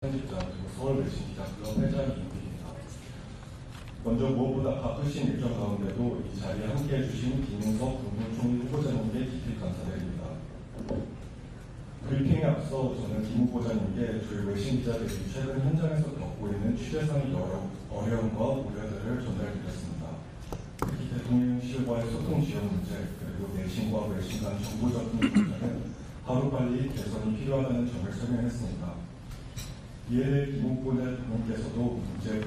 편집장 그리고 서울 외신기자클럽 회장입니다. 먼저 무엇보다 바쁘신 일정 가운데도 이 자리에 함께해 주신 김인석 국무총리 후보자님께 깊이 감사드립니다. 브리핑에 앞서 저는 김 후보자님께 저희 외신기자들이 최근 현장에서 겪고 있는 취재상의 어려움과 우려들을 전달드렸습니다. 특히 대통령실과의 소통 지원 문제, 그리고 내신과 외신 간 정보적인 문제는 하루빨리 개선이 필요하다는 점을 설명했습니다. 이에 대해 김 후보자님께서도 문제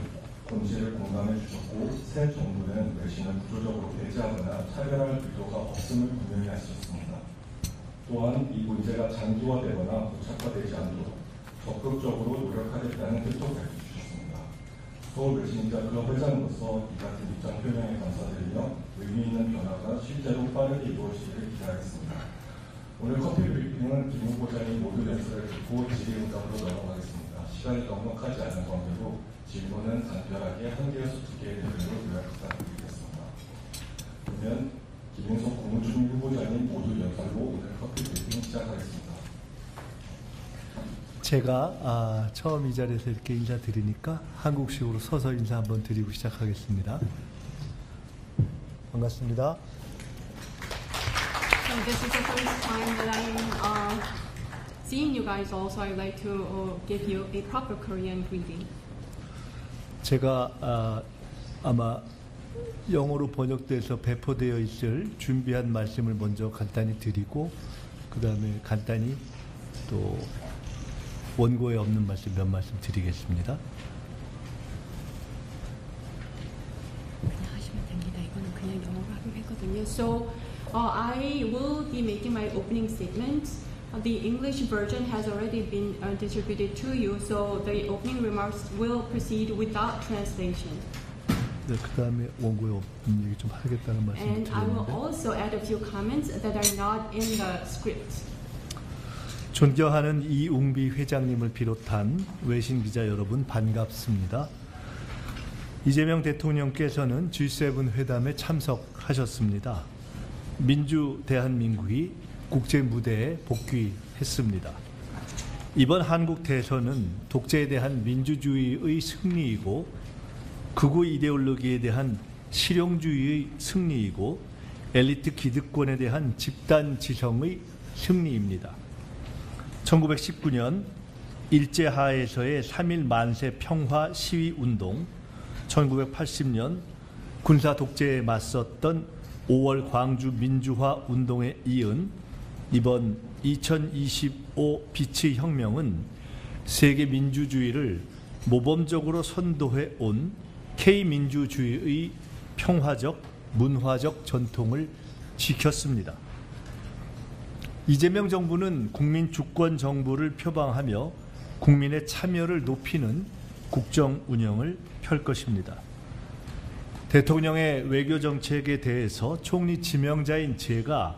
본질을 공감해 주셨고, 새 정부는 외신을 구조적으로 배제하거나 차별할 의도가 없음을 분명히 하셨습니다. 또한 이 문제가 장기화되거나 고착화되지 않도록 적극적으로 노력하겠다는 뜻도 밝혀주셨습니다. 서울 외신기자클럽 회장으로서 이 같은 입장 표명에 감사드리며 의미 있는 변화가 실제로 빠르게 이루어지기를 기대하겠습니다. 오늘 커피 브리핑은 김 후보자님 모두 연설을 듣고 질의응답으로 넘어가겠습니다. 시간이 넉넉하지 않은 관계로 질문은 간결하게 한 개에서 두 개의 대표로 요약 부탁드리겠습니다. 그러면 김인석 국무총리 후보자님 모두 연설로 오늘 커피 브리핑 시작하겠습니다. 제가 처음 이 자리에서 이렇게 인사드리니까 한국식으로 서서 인사 한번 드리고 시작하겠습니다. 반갑습니다. So this is the first time that I'm seeing you guys also. I'd like to give you a proper Korean greeting. 제가 아마 영어로 번역돼서 배포되어 있을 준비한 말씀을 먼저 간단히 드리고 그 다음에 간단히 또 원고에 없는 말씀 몇 말씀 드리겠습니다. 하시면 됩니다. 이거는 그냥 영어로 하기로 했거든요. So I will be making my opening statement. The English version has already been distributed to you, so the opening remarks will proceed without translation. 네, 그 다음에 원고에 없는 얘기 좀 하겠다는 말씀을 And I will 드렸는데 also add a few comments that are not in the script. 존경하는 이웅비 회장님을 비롯한 외신 기자 여러분 반갑습니다. 이재명 대통령께서는 G7 회담에 참석하셨습니다. 민주 대한민국이 국제 무대에 복귀했습니다. 이번 한국 대선은 독재에 대한 민주주의의 승리이고 극우 이데올로기에 대한 실용주의의 승리이고 엘리트 기득권에 대한 집단 지성의 승리입니다. 1919년 일제하에서의 3.1 만세 평화 시위 운동, 1980년 군사 독재에 맞섰던 5월 광주 민주화 운동에 이은 이번 2025 빛의 혁명은 세계 민주주의를 모범적으로 선도해 온 K민주주의의 평화적, 문화적 전통을 지켰습니다. 이재명 정부는 국민 주권 정부를 표방하며 국민의 참여를 높이는 국정 운영을 펼 것입니다. 대통령의 외교 정책에 대해서 총리 지명자인 제가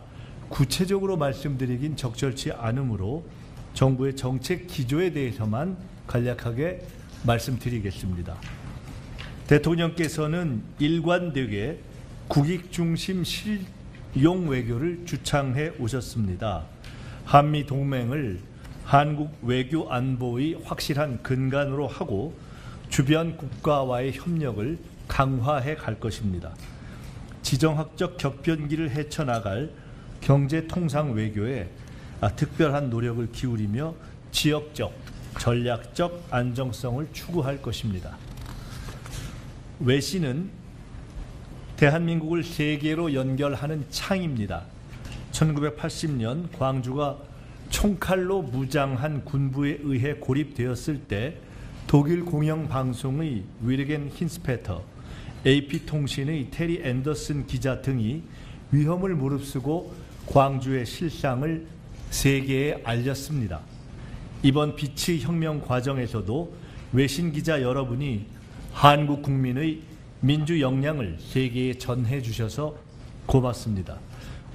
구체적으로 말씀드리긴 적절치 않으므로 정부의 정책 기조에 대해서만 간략하게 말씀드리겠습니다. 대통령께서는 일관되게 국익 중심 실용 외교를 주창해 오셨습니다. 한미 동맹을 한국 외교 안보의 확실한 근간으로 하고 주변 국가와의 협력을 강화해 갈 것입니다. 지정학적 격변기를 헤쳐나갈 경제통상 외교에 특별한 노력을 기울이며 지역적, 전략적 안정성을 추구할 것입니다. 외신은 대한민국을 세계로 연결하는 창입니다. 1980년 광주가 총칼로 무장한 군부에 의해 고립되었을 때 독일 공영방송의 위르겐 힌스페터, AP통신의 테리 앤더슨 기자 등이 위험을 무릅쓰고 광주의 실상을 세계에 알렸습니다. 이번 빛의 혁명 과정에서도 외신 기자 여러분이 한국 국민의 민주 역량을 세계에 전해 주셔서 고맙습니다.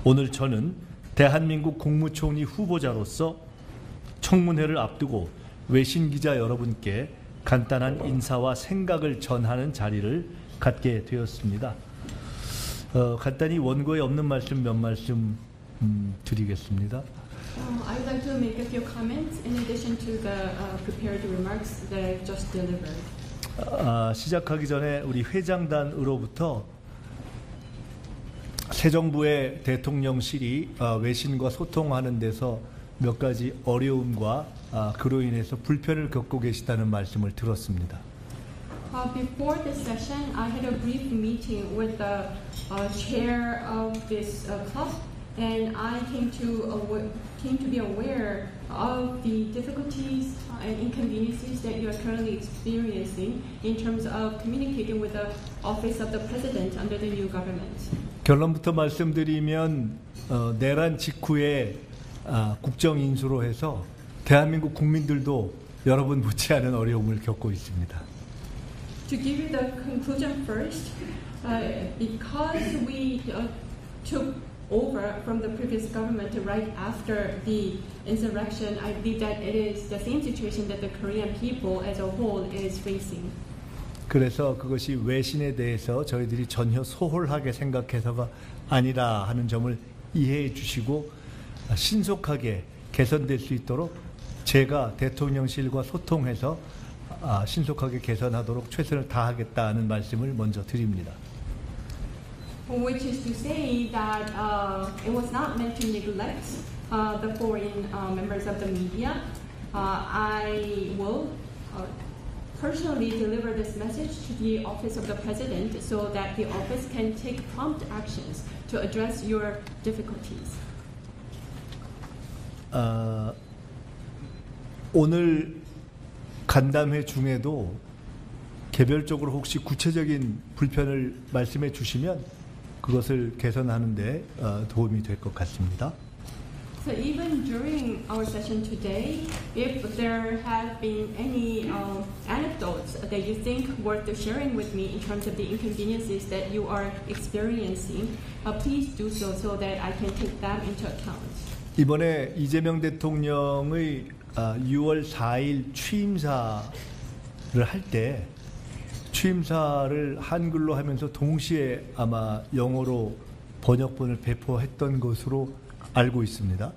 오늘 저는 대한민국 국무총리 후보자로서 청문회를 앞두고 외신 기자 여러분께 간단한 인사와 생각을 전하는 자리를 갖게 되었습니다. 간단히 원고에 없는 말씀 몇 말씀 드리겠습니다. I would like to make a few comments in addition to the prepared remarks that I just delivered. 시작하기 전에 우리 회장단으로부터 새 정부의 대통령실이 외신과 소통하는 데서 몇 가지 어려움과 그로 인해서 불편을 겪고 계시다는 말씀을 들었습니다. Before this session, I had a brief meeting with the chair of this club, and I came to be aware of the difficulties and inconveniences that you are currently experiencing in terms of communicating with the office of the president under the new government. 결론부터 말씀드리면 내란 직후에 국정 인수로 해서 대한민국 국민들도 여러분 못지않은 어려움을 겪고 있습니다. To give you the conclusion first, because we took over from the previous government right after the insurrection, I believe that it is the same situation that the Korean people as a whole is facing. 그래서 그것이 외신에 대해서 저희들이 전혀 소홀하게 생각해서가 아니라 하는 점을 이해해 주시고 신속하게 개선될 수 있도록 제가 대통령실과 소통해서 신속하게 개선하도록 최선을 다하겠다는 말씀을 먼저 드립니다. Which is to say that it was not meant to neglect the foreign members of the media. I will personally deliver this message to the office of the president so that the office can take prompt actions to address your difficulties. 오늘 간담회 중에도 개별적으로 혹시 구체적인 불편을 말씀해 주시면 그것을 개선하는 데 도움이 될 것 같습니다. So even during our session today, if there have been any anecdotes that you think worth sharing with me in terms of the inconveniences that you are experiencing, please do so so that I can take them into account. 이번에 이재명 대통령의 6월 4일 취임사를 할 때 취임사를 한글로 하면서 동시에 아마 영어로 번역본을 배포했던 것으로 알고 있습니다.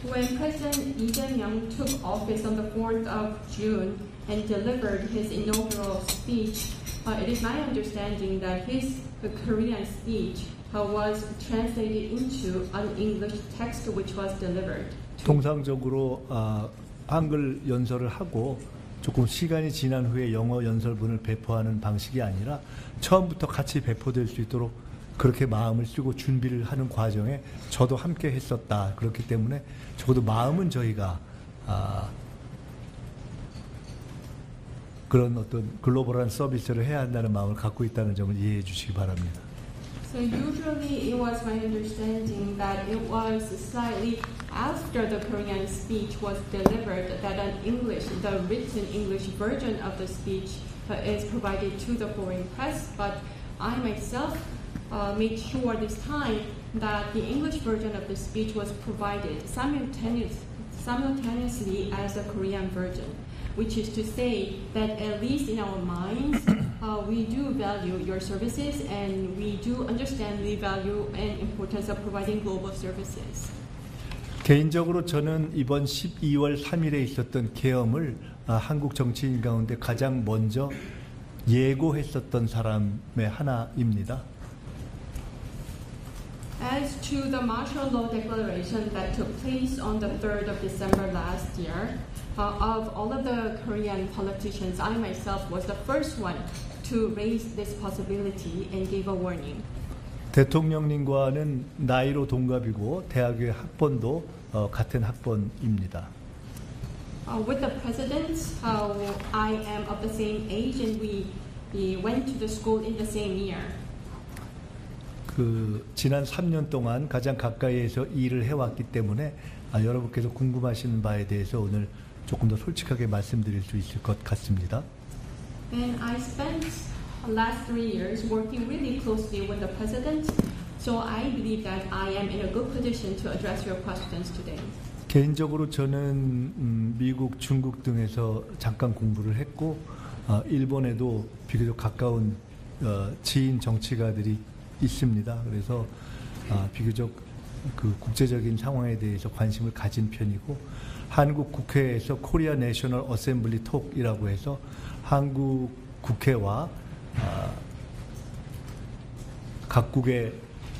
When President Lee Jae-myung took office on the 4th of June and delivered his inaugural speech, it is my understanding that his Korean speech was translated into an English text which was delivered. 통상적으로 한글 연설을 하고 조금 시간이 지난 후에 영어 연설문을 배포하는 방식이 아니라 처음부터 같이 배포될 수 있도록 그렇게 마음을 쓰고 준비를 하는 과정에 저도 함께 했었다. 그렇기 때문에 적어도 마음은 저희가 그런 어떤 글로벌한 서비스를 해야 한다는 마음을 갖고 있다는 점을 이해해 주시기 바랍니다. So usually it was my understanding that it was slightly after the Korean speech was delivered that an English, the written English version of the speech is provided to the foreign press, but I myself made sure this time that the English version of the speech was provided simultaneously as the Korean version, which is to say that at least in our minds, we do value your services and we do understand the value and importance of providing global services. 개인적으로 저는 이번 12월 3일에 있었던 계엄을 한국 정치인 가운데 가장 먼저 예고했었던 사람의 하나입니다. As to the martial law declaration that took place on the 3rd of December last year, of all of the Korean politicians, I myself was the first one to raise this possibility and gave a warning. 대통령님과는 나이로 동갑이고 대학의 학번도 같은 학번입니다. With the president, I am of the same age and we went to the school in the same year. 지난 3년 동안 가장 가까이에서 일을 해왔기 때문에 여러분께서 궁금하신 바에 대해서 오늘 조금 더 솔직하게 말씀드릴 수 있을 것 같습니다. And I spent the last 3 years working really closely with the president, so I believe that I am in a good position to address your questions today. 개인적으로 저는 미국, 중국 등에서 잠깐 공부를 했고 일본에도 비교적 가까운 지인 정치가들이 있습니다. 그래서 비교적 그 국제적인 상황에 대해서 관심을 가진 편이고 한국 국회에서 코리아 내셔널 어셈블리 톡이라고 해서 한국 국회와 각국의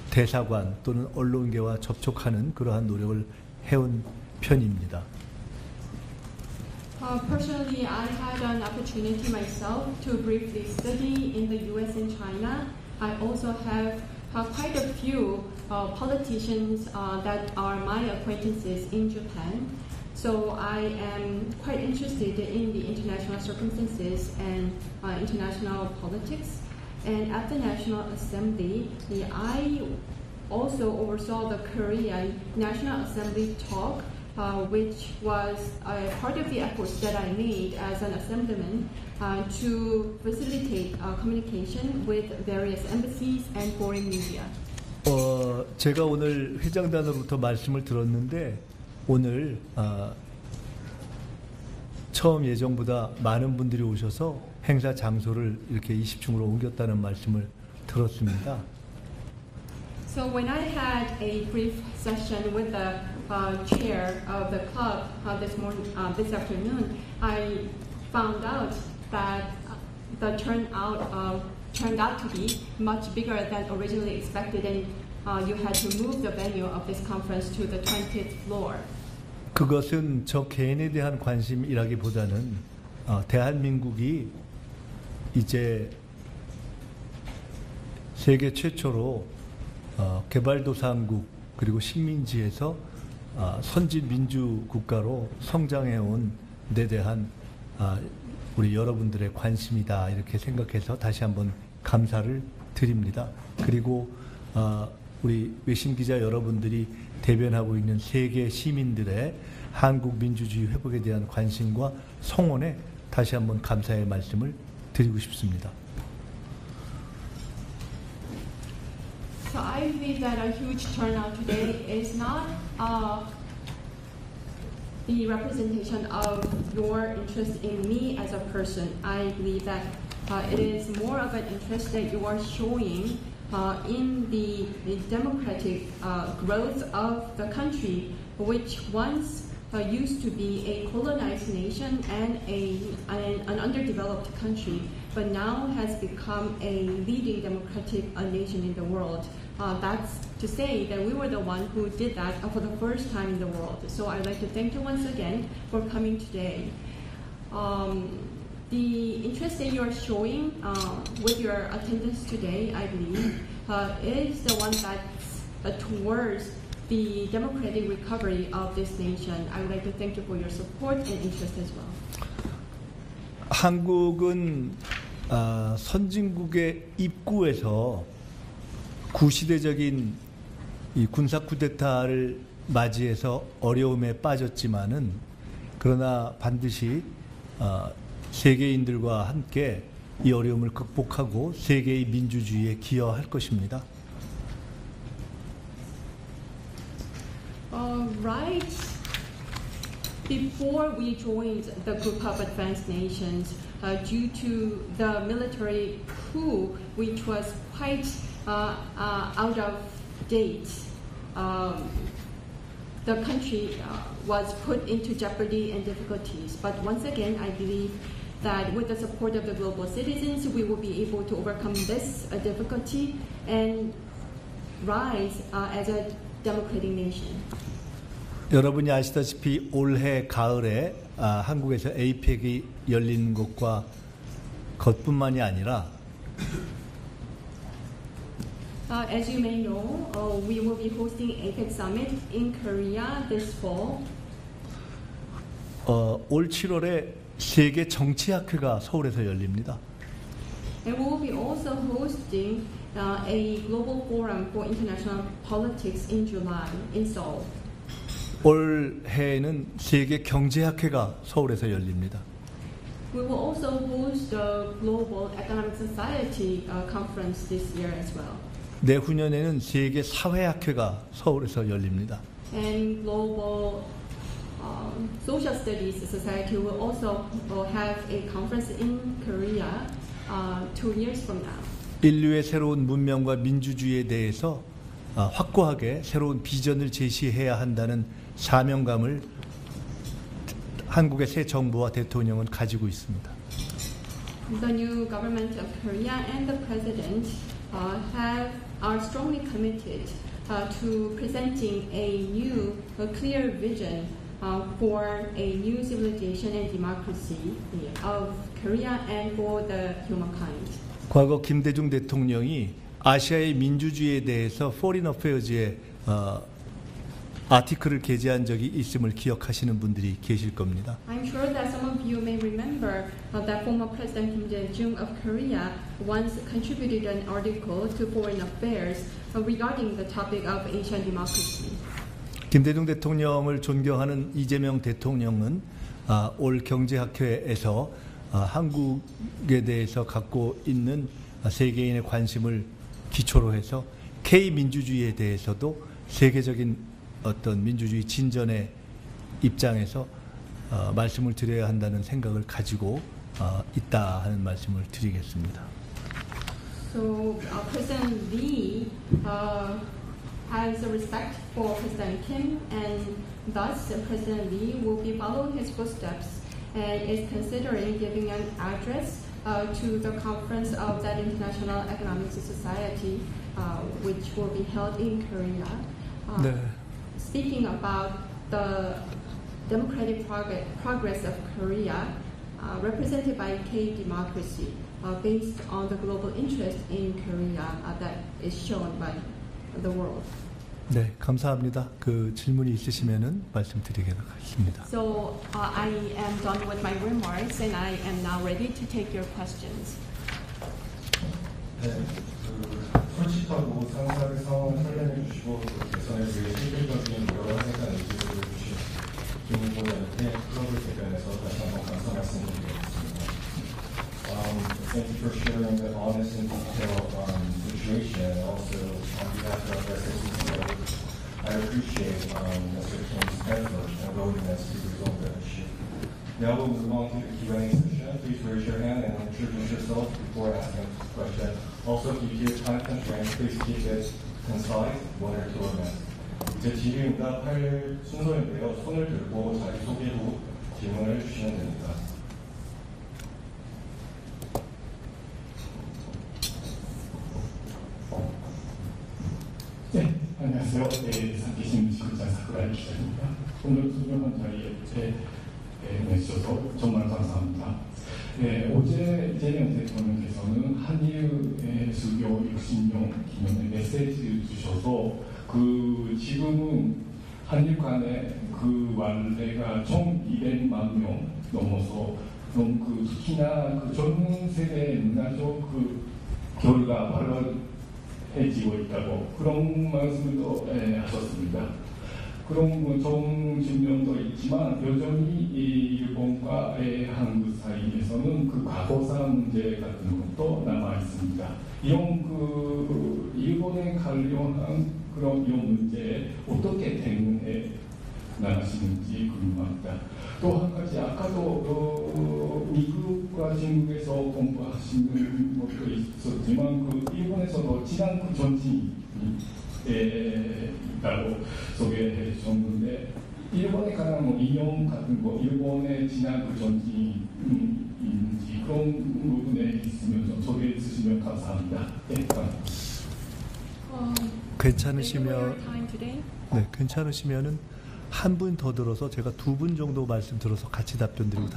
대사관 또는 언론계와 접촉하는 그러한 노력을 해온 편입니다. Personally, I had an opportunity myself to briefly study in the US and China. I also have quite a few politicians that are my acquaintances in Japan. So I am quite interested in the international circumstances and international politics. And at the National Assembly, I also oversaw the Korean National Assembly talk, which was part of the efforts that I made as an assemblyman to facilitate communication with various embassies and foreign media. 제가 오늘 회장단으로부터 말씀을 들었는데 오늘 처음 예정보다 많은 분들이 오셔서 행사 장소를 이렇게 20층으로 옮겼다는 말씀을 들었습니다. So when I had a brief session with the chair of the club this afternoon, I found out that the turnout turned out to be much bigger than originally expected, and you had to move the venue of this conference to the 20th floor. 그것은 저 개인에 대한 관심이라기보다는 대한민국이 이제 세계 최초로 개발도상국 그리고 식민지에서 선진 민주 국가로 성장해온 데 대한 우리 여러분들의 관심이다 이렇게 생각해서 다시 한번 감사를 드립니다. 그리고 우리 외신 기자 여러분들이 대변하고 있는 세계 시민들의 한국 민주주의 회복에 대한 관심과 성원에 다시 한번 감사의 말씀을 드리고 싶습니다. So I believe that a huge turnout today is not the representation of your interest in me as a person. I believe that it is more of an interest that you are showing in the democratic growth of the country, which once used to be a colonized nation and an underdeveloped country, but now has become a leading democratic nation in the world. That's to say that we were the one who did that for the first time in the world. So I'd like to thank you once again for coming today. The interest that you are showing with your attendance today, I believe, is the one that's towards the democratic recovery of this nation. I would like to thank you for your support and interest as well. 한국은 선진국의 입구에서 구시대적인 이 군사 쿠데타를 맞이해서 어려움에 빠졌지만은 그러나 반드시 세계인들과 함께 이 어려움을 극복하고 세계의 민주주의에 기여할 것입니다. Right before we joined the group of advanced nations, due to the military coup, which was quite out of date, the country was put into jeopardy and difficulties. But once again, I believe that with the support of the global citizens, we will be able to overcome this difficulty and rise as a democratic nation. 여러분이 아시다시피 올해 가을에 한국에서 APEC이 열리는 것과 것뿐만이 아니라 As you may know, we will be hosting APEC Summit in Korea this fall. 올 7월에 세계 정치학회가 서울에서 열립니다. And we will be also hosting a global forum for international politics in July in Seoul. 올해에는 세계 경제학회가 서울에서 열립니다. We will also host the Global Economic Society conference this year as well. 내후년에는 세계 사회학회가 서울에서 열립니다. And Global Social Studies Society will also have a conference in Korea 2 years from now. 인류의 새로운 문명과 민주주의에 대해서 확고하게 새로운 비전을 제시해야 한다는 사명감을 한국의 새 정부와 대통령은 가지고 있습니다. The new government of Korea and the president are strongly committed to presenting a new, clear vision for a new civilization and democracy of Korea and for the humankind. 과거 김대중 대통령이 아시아의 민주주의에 대해서 Foreign Affairs에 아티클을 게재한 적이 있음을 기억하시는 분들이 계실 겁니다. I'm sure that some of you may remember that former President Kim Dae-jung of Korea once contributed an article to Foreign Affairs regarding the topic of Asian democracy. 김대중 대통령을 존경하는 이재명 대통령은 올 경제학회에서 한국에 대해서 갖고 있는 세계인의 관심을 기초로 해서 K-민주주의에 대해서도 세계적인 어떤 민주주의 진전의 입장에서 말씀을 드려야 한다는 생각을 가지고 있다 하는 말씀을 드리겠습니다. So President Lee has a respect for President Kim, and thus President Lee will be following his footsteps and is considering giving an address to the conference of that International Economic Society, which will be held in Korea. 네. Speaking about the democratic progress of Korea, represented by K-democracy, based on the global interest in Korea that is shown by the world. 네, 감사합니다. 그 질문이 있으시면은 말씀드리도록 하겠습니다. So I am done with my remarks, and I am now ready to take your questions. 네, 솔직하고 상세하게 상황을 설명해 주시고 개선에 대해 실질적인 여러 해당 의지를 주신 김 후보님께 클럽을 대변해서 다시 한번 감사 말씀드리겠습니다. Thank you for sharing the honest and detailed situation. Also, on behalf of SSCO, I appreciate Mr. Kim's effort and willingness to resolve the issue. Now we'll move on to the Q&A session. Please raise your hand and introduce yourself before asking a question. Also, if you give time constraints, please keep it concise, 1 or 2 minutes. 이제 질의응답할 순서인데요. 손을 들고 자기소개 후 질문을 주시면 됩니다. 네, 안녕하세요. 상기신문 지구장 사쿠라이 기자입니다. 오늘 소중한 자리에 내주셔서 정말 감사합니다. 어제 이재명 대통령께서는 한일 수교 60년 기념의 메시지를 주셔서 지금은 한일 간의 그 완례가 총 200만 명 넘어서 특히나 젊은 세대의 문화적 결과 발달해지고 있다고 그런 말씀도 하셨습니다. 그런 좋은 증명도 있지만 여전히 일본과 한국 사이에서는 그 과거사 문제 같은 것도 남아 있습니다. 이런 일본에 관련한 그런 문제에 어떻게 대응해 나가시는지 궁금합니다. 또 한 가지 아까도 미국과 중국에서 공부하시는 것도 있었지만 일본에서도 지난 전쟁이 있다고 소개해 주셨는데 일본에 관한 인용 같은 거 일본의 지난 전쟁이 있는지 그런 부분에 있으면 좀 소개해 주시면 감사합니다. 네, 괜찮으시면은 한 분 더 들어서 제가 2분 정도 말씀 들어서 같이 답변드리면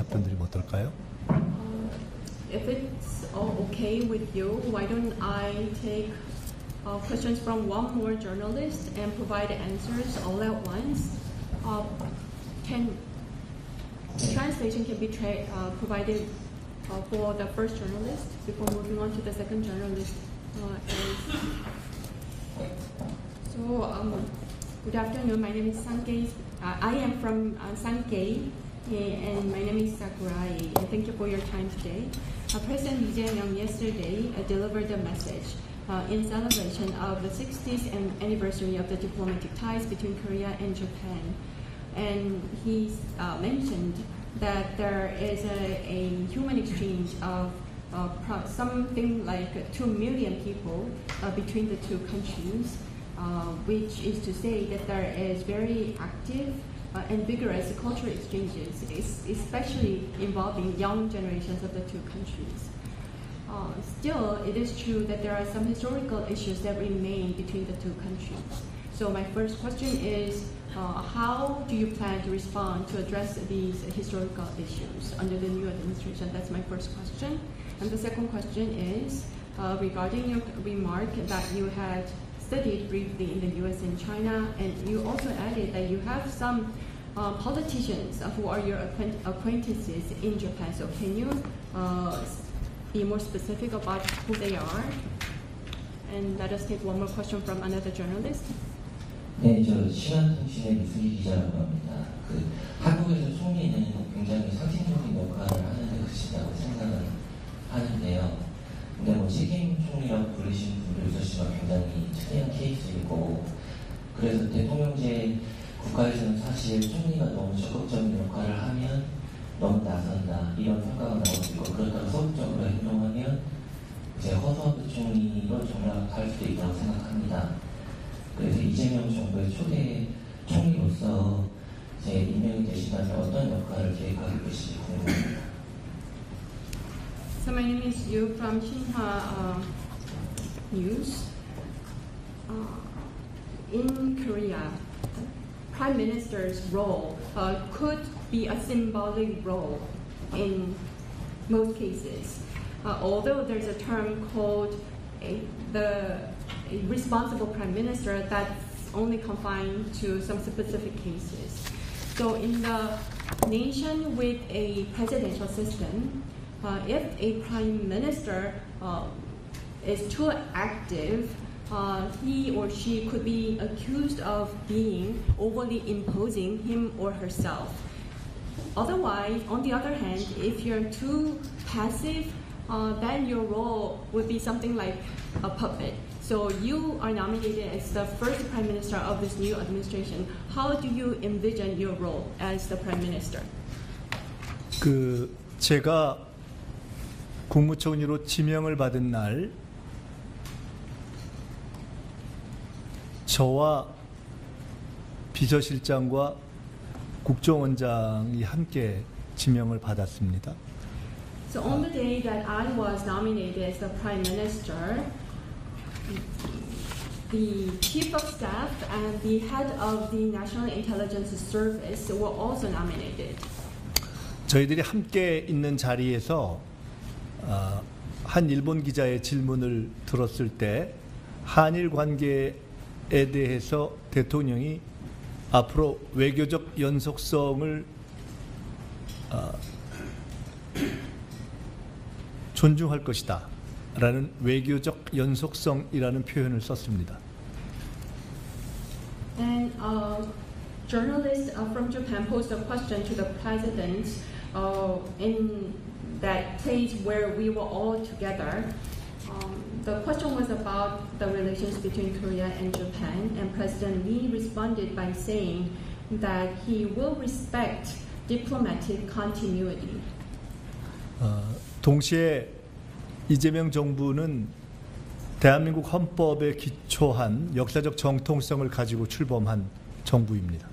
어떨까요? If it's okay with you, why don't I take questions from one more journalist and provide answers all at once? Translation can be provided for the first journalist before moving on to the second journalist. Good afternoon. My name is Sankei. I am from Sankei, and my name is Sakurai. And thank you for your time today. President Lee Jae-myung yesterday delivered a message in celebration of the 60th anniversary of the diplomatic ties between Korea and Japan. And he mentioned that there is a human exchange of something like 2 million people between the two countries. which is to say that there is very active and vigorous cultural exchanges, especially involving young generations of the two countries. Still, it is true that there are some historical issues that remain between the two countries. So my first question is, how do you plan to respond to address these historical issues under the new administration? That's my first question. And the second question is regarding your remark that you had studied briefly in the US and China, and you also added that you have some politicians who are your acquaintances in Japan. So can you be more specific about who they are? And let us take one more question from another journalist. 네, 저 신한통신의 유승기 기자라고 합니다. 한국에서 총리는 굉장히 상징적인 역할을 하는 것이라고 생각을 하는데요. 근데 뭐 책임 총리라고 부르시는 분들 있으시면 굉장히 특이한 케이스이고, 그래서 대통령제 국가에서는 사실 총리가 너무 적극적인 역할을 하면 너무 나선다 이런 평가가 나오고 있고, 그렇다고 소극적으로 행동하면 이제 허수아비 총리로 전락할 수도 있다고 생각합니다. 그래서 이재명 정부의 초대 총리로서 이제 임명이 되시다면 어떤 역할을 계획하고 계실지 궁금합니다. So my name is Yu from Shinhwa News. In Korea, Prime Minister's role could be a symbolic role in most cases. Although there's a term called the responsible Prime Minister that's only confined to some specific cases. So in the nation with a presidential system, if a Prime Minister is too active, he or she could be accused of being overly imposing him or herself. Otherwise, on the other hand, if you're too passive, then your role would be something like a puppet. So you are nominated as the first Prime Minister of this new administration. How do you envision your role as the Prime Minister? 제가 국무총리로 지명을 받은 날, 저와 비서실장과 국정원장이 함께 지명을 받았습니다. So on the day that I was nominated as the Prime Minister, the Chief of Staff and the Head of the National Intelligence Service were also nominated. 저희들이 함께 있는 자리에서 한 일본 기자의 질문을 들었을 때 한일 관계에 대해서 대통령이 앞으로 외교적 연속성을 존중할 것이다 라는 외교적 연속성이라는 표현을 썼습니다. And journalists from Japan posed a question to the president in that place where we were all together. The question was about the relations between Korea and Japan, and President Lee responded by saying that he will respect diplomatic continuity. 동시에 이재명 정부는 대한민국 헌법에 기초한 역사적 정통성을 가지고 출범한 정부입니다.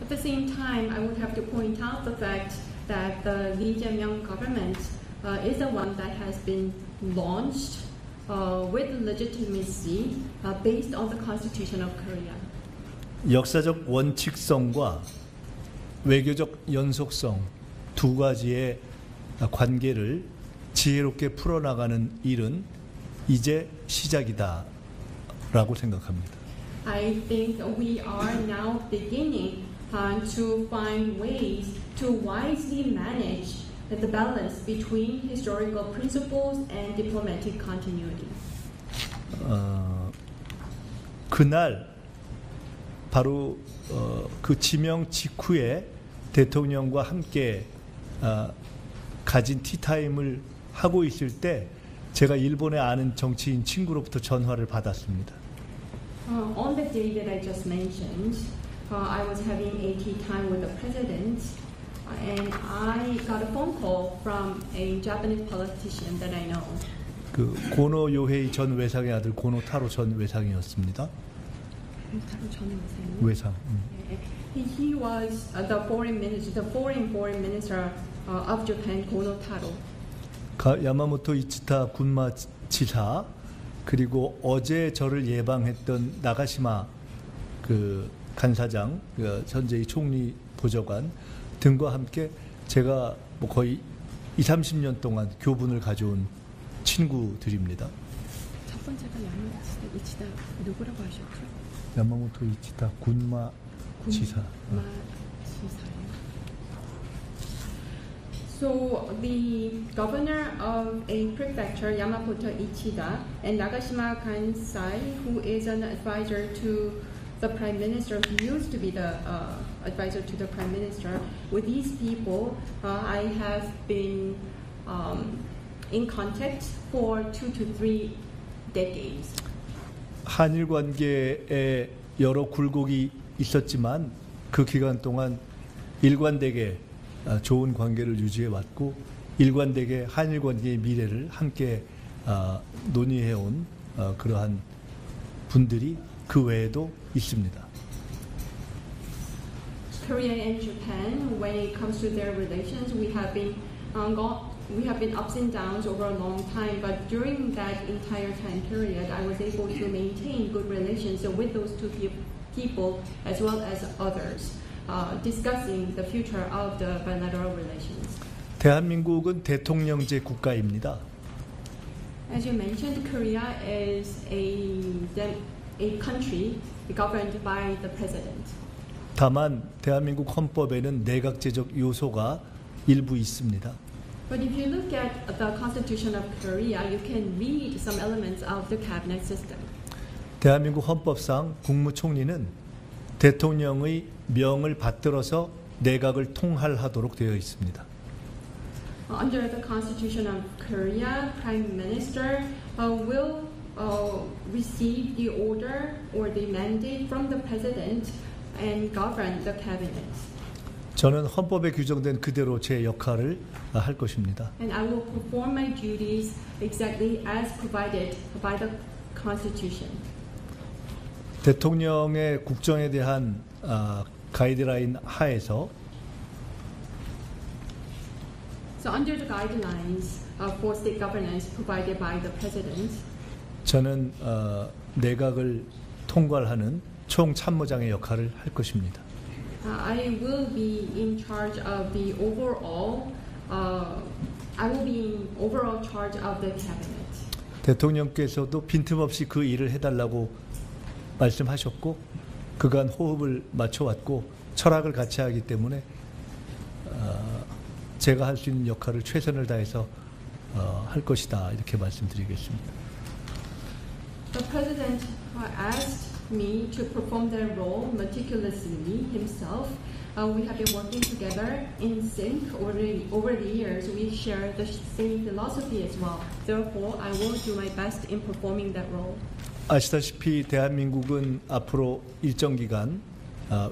At the same time, I would have to point out the fact that the Lee Jae-myung government is the one that has been launched with legitimacy based on the Constitution of Korea. 역사적 원칙성과 외교적 연속성 두 가지의 관계를 지혜롭게 풀어나가는 일은 이제 시작이다라고 생각합니다. I think we are now beginning to find ways to wisely manage the balance between historical principles and diplomatic continuity. 그날 바로 그 지명 직후에 대통령과 함께 가진 티타임을 하고 있을 때 제가 일본에 아는 정치인 친구로부터 전화를 받았습니다. On the day that I just mentioned, I was having a tea time with the president, and I got a phone call from a Japanese politician that I know. 그 고노 요헤이 전 외상의 아들 고노 타로 전 외상이었습니다. 타로 전 외상이요? 외상. He was the foreign minister of Japan, Kono Taro. 야마모토 이치타 군마 지사 그리고 어제 저를 예방했던 나가시마 그 간사장, 그 현재의 총리 보좌관 등과 함께 제가 뭐 거의 20-30년 동안 교분을 가져온 친구들입니다. 첫 번째가 야마모토 이치타 누구라고 하셨죠? 야마모토 이치타 군마 지사. So the governor of a prefecture, Yamamoto Ichida, and Nagashima Kansai, who is an advisor to the prime minister, who used to be the advisor to the prime minister, with these people, I have been in contact for 2 to 3 decades. 한일 관계에 여러 굴곡이 있었지만 그 기간 동안 일관되게 좋은 관계를 유지해 왔고 일관되게 한일 관계의 미래를 함께 논의해 온 그러한 분들이 그 외에도 있습니다. Korea and Japan, when it comes to their relations, we have been ups and downs over a long time, but during that entire time period, I was able to maintain good relations with those two people as well as others, discussing the future of the bilateral relations. 대한민국은 대통령제 국가입니다. As you mentioned, Korea is a country governed by the president. 다만 대한민국 헌법에는 내각제적 요소가 일부 있습니다. But if you look at the Constitution of Korea, you can read some elements of the cabinet system. 대한민국 헌법상 국무총리는 대통령의 명을 받들어서 내각을 통할하도록 되어 있습니다. Under the Constitution of Korea, Prime Minister will receive the order or the mandate from the President and govern the cabinet. 저는 헌법에 규정된 그대로 제 역할을 할 것입니다. And I will perform my duties exactly as provided by the Constitution. 대통령의 국정에 대한 가이드라인 하에서 So under the guidelines for state governance provided by the President, 저는 내각을 통괄하는 총참모장의 역할을 할 것입니다. I will be in charge of the overall. I will be in overall charge of the cabinet. 대통령께서도 빈틈없이 그 일을 해달라고 말씀하셨고 그간 호흡을 맞춰왔고 철학을 같이 하기 때문에 제가 할 수 있는 역할을 최선을 다해서 할 것이다 이렇게 말씀드리겠습니다. The President asked me to perform that role meticulously himself. We have been working together in sync over the years. We share the same philosophy as well. Therefore, I will do my best in performing that role. 아시다시피 대한민국은 앞으로 일정 기간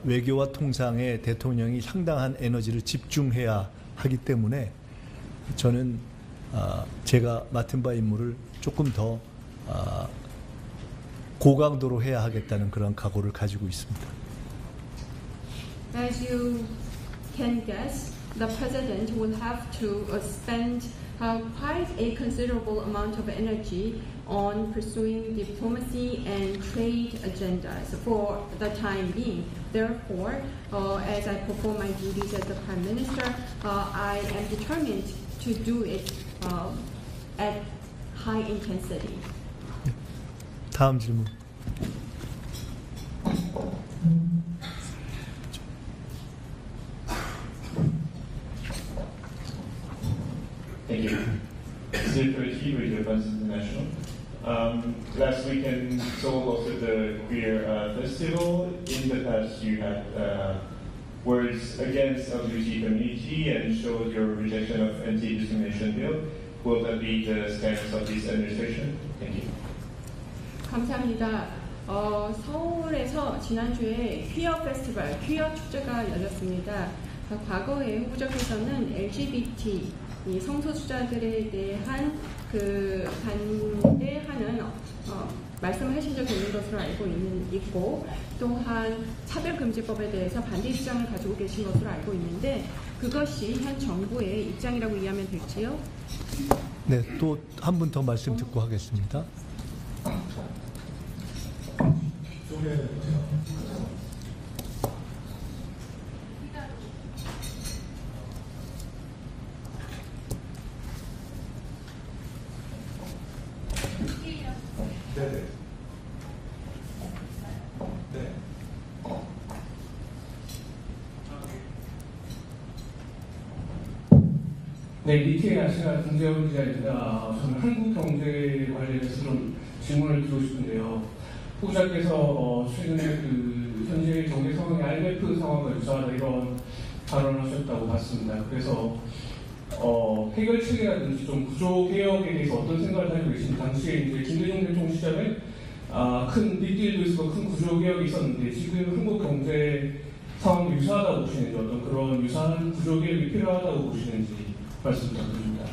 외교와 통상에 대통령이 상당한 에너지를 집중해야 하기 때문에 저는 제가 맡은 바 임무를 조금 더 고강도로 해야 하겠다는 그런 각오를 가지고 있습니다. As you can guess, the President will have to spend quite a considerable amount of energy on pursuing diplomacy and trade agendas for the time being. Therefore, as I perform my duties as the Prime Minister, I am determined to do it at high intensity. 다음 질문. Thank you. Zilker with Japan's International. Last weekend Seoul hosted the Queer Festival. In the past, you had words against LGBT community and showed your rejection of anti-discrimination bill. Will that be the stance of this administration? Thank you. 감사합니다. 서울에서 지난주에 퀴어 페스티벌, 퀴어 축제가 열렸습니다. 과거에 후보자께서는 LGBT 이 성소수자들에 대한 그 그 반대하는 말씀을 하신 적이 있는 것으로 알고 있고 또한 차별금지법에 대해서 반대 입장을 가지고 계신 것으로 알고 있는데 그것이 현 정부의 입장이라고 이해하면 될지요? 네, 또 한 분 더 말씀 듣고 하겠습니다. 네네. 네. 네, 니케이 아시아 김재원 기자입니다. 저는 한국 경제 관련해서 좀 질문을 드리고 싶은데요. 후보자께서 최근에 그 현재 경제 상황이 IMF 상황과 유사하다 이런 발언을 하셨다고 봤습니다. 그래서 해결책이라든지 좀 구조 개혁에 대해서 어떤 생각을 하고 계신지 당시에 이제 김대중 대통령 시절에 큰 빅딜도 있었고 큰 구조 개혁이 있었는데 지금 한국 경제 상황이 유사하다고 보시는지 어떤 그런 유사한 구조 개혁이 필요하다고 보시는지 말씀 부탁드립니다.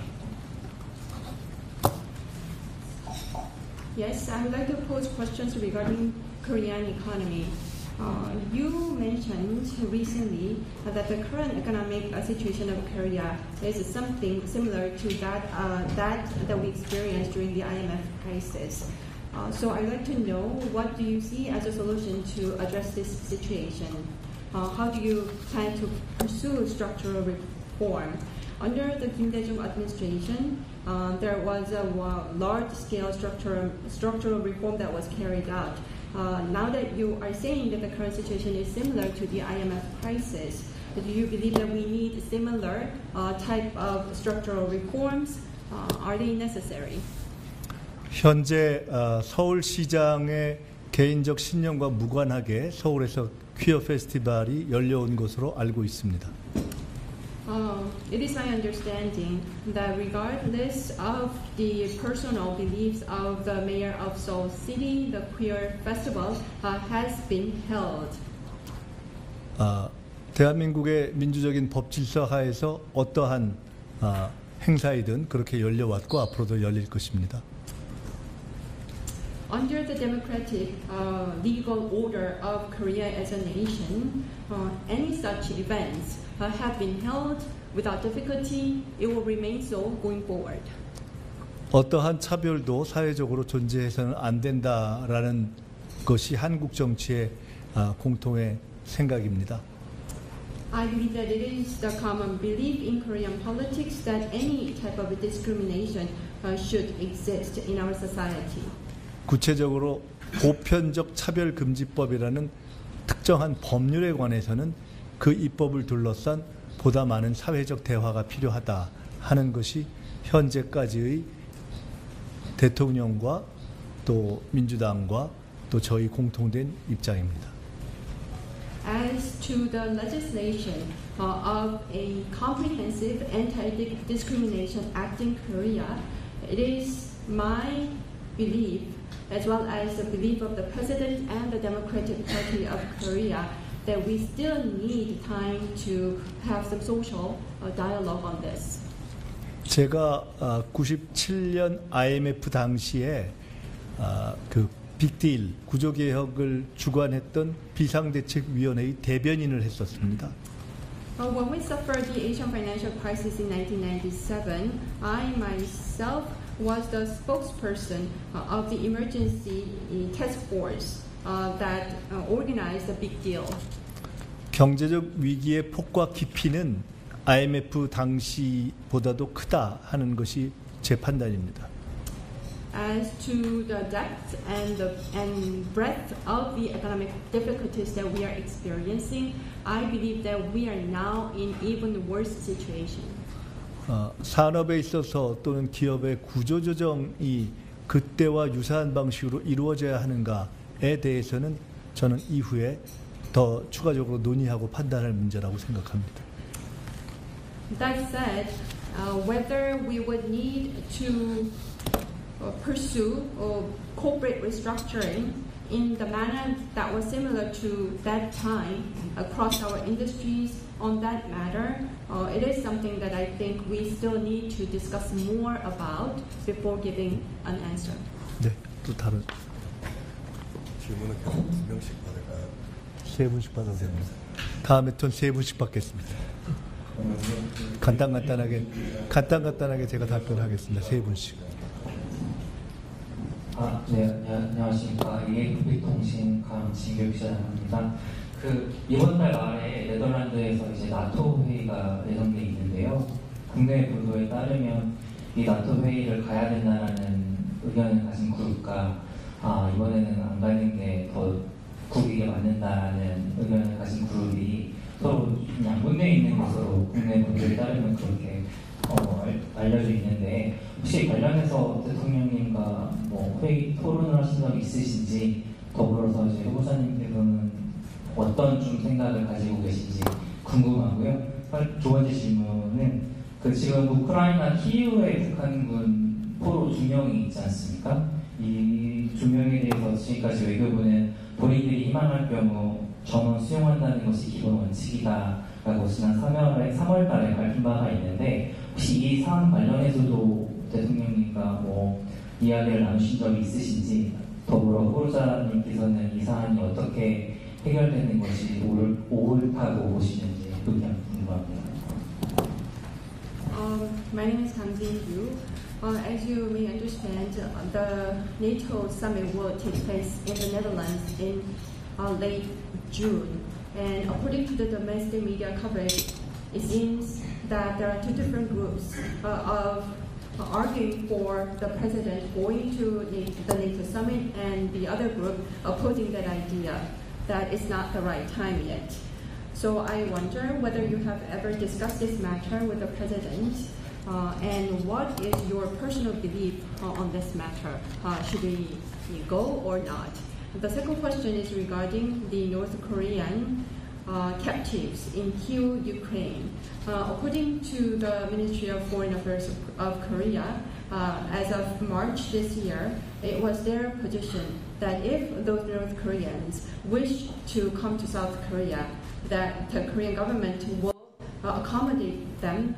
Yes, I would like to pose questions regarding Korean economy. You mentioned recently that the current economic situation of Korea is something similar to that we experienced during the IMF crisis. So I'd like to know what do you see as a solution to address this situation? How do you plan to pursue structural reform? Under the Kim Dae-jung administration, there was a large-scale structural reform that was carried out. Now that you are saying that the current situation is similar to the IMF crisis, do you believe that we need similar type of structural reforms? Are they necessary? 현재 서울시장의 개인적 신념과 무관하게 서울에서 퀴어 페스티벌이 열려온 것으로 알고 있습니다. It is my understanding that regardless of the personal beliefs of the mayor of Seoul City, the queer festival has been held. 대한민국의 민주적인 법 질서 하에서 어떠한 행사이든 그렇게 열려왔고 앞으로도 열릴 것입니다. Under the democratic legal order of Korea as a nation, any such events have been held without difficulty. It will remain so going forward. 어떠한 차별도 사회적으로 존재해서는 안 된다라는 것이 한국 정치의 공통의 생각입니다. I believe that it is the common belief in Korean politics that any type of discrimination should exist in our society. 구체적으로 보편적 차별금지법이라는 특정한 법률에 관해서는 그 입법을 둘러싼 보다 많은 사회적 대화가 필요하다 하는 것이 현재까지의 대통령과 또 민주당과 또 저희 공통된 입장입니다. As to the legislation of a comprehensive anti-discrimination act in Korea, it is my belief, as well as the belief of the President and the Democratic Party of Korea, that we still need time to have some social dialogue on this. 제가 97년 IMF 당시에 그 빅딜 구조개혁을 주관했던 비상대책위원회의 대변인을 했었습니다. When we suffered the Asian financial crisis in 1997, I myself was the spokesperson of the emergency task force that organized the big deal. 경제적 위기의 폭과 깊이는 IMF 당시보다도 크다 하는 것이 제 판단입니다. As to the depth and breadth of the economic difficulties that we are experiencing, I believe that we are now in even worse situation. 산업에 있어서 또는 기업의 구조조정이 그때와 유사한 방식으로 이루어져야 하는가에 대해서는 저는 이후에 더 추가적으로 논의하고 판단할 문제라고 생각합니다. That said, whether we would need to pursue corporate restructuring in the manner that was similar to that time across our industries on that matter, it is something that I think we still need to discuss more about before giving an answer. 네, 또 다른 질문은 계속 2명씩 받을까요? 3분씩 받아도 됩니다. 다음에 또 3분씩 받겠습니다. 간단하게 제가 답변하겠습니다. 3분씩. 네, 안녕하십니까. AFP통신 강진규 기자입니다. 이번 달 말에 네덜란드에서 이제 나토 회의가 예정돼 있는데요. 국내 보도에 따르면 이 나토 회의를 가야 된다라는 의견을 가진 그룹과 이번에는 안 가는 게 더 국익에 맞는다라는 의견을 가진 그룹이 서로 양분되어 있는 것으로 국내 보도에 따르면 그렇게 알려져 있는데, 혹시 관련해서 대통령님과 회의 토론을 하신 적이 있으신지, 더불어서 이제 후보자님께서는 어떤 좀 생각을 가지고 계신지 궁금하고요. 두 번째 질문은 지금 우크라이나 키이우에 북한군 포로 2명이 있지 않습니까? 이 2명에 대해서 지금까지 외교부는 본인들이 희망할 경우 전원 수용한다는 것이 기본 원칙이다라고 지난 3월 달에 밝힌 바가 있는데, 혹시 이 사안 관련해서도 대통령님과 이야기를 나누신 적이 있으신지, 더불어 후보자님께서는 이 사안이 어떻게 해결되는 것이 옳다고 보시는지 의견 궁금합니다. My name is Kang Jin-gyu. As you may understand, the NATO summit will take place in the Netherlands in late June. And according to the domestic media coverage, it seems that there are two different groups of arguing for the president going to the NATO summit, and the other group opposing that idea that it's not the right time yet. So I wonder whether you have ever discussed this matter with the president, and what is your personal belief on this matter? Should we go or not? The second question is regarding the North Korean captives in Kyiv, Ukraine. According to the Ministry of Foreign Affairs of Korea, as of March this year, it was their position that if those North Koreans wish to come to South Korea, that the Korean government will accommodate them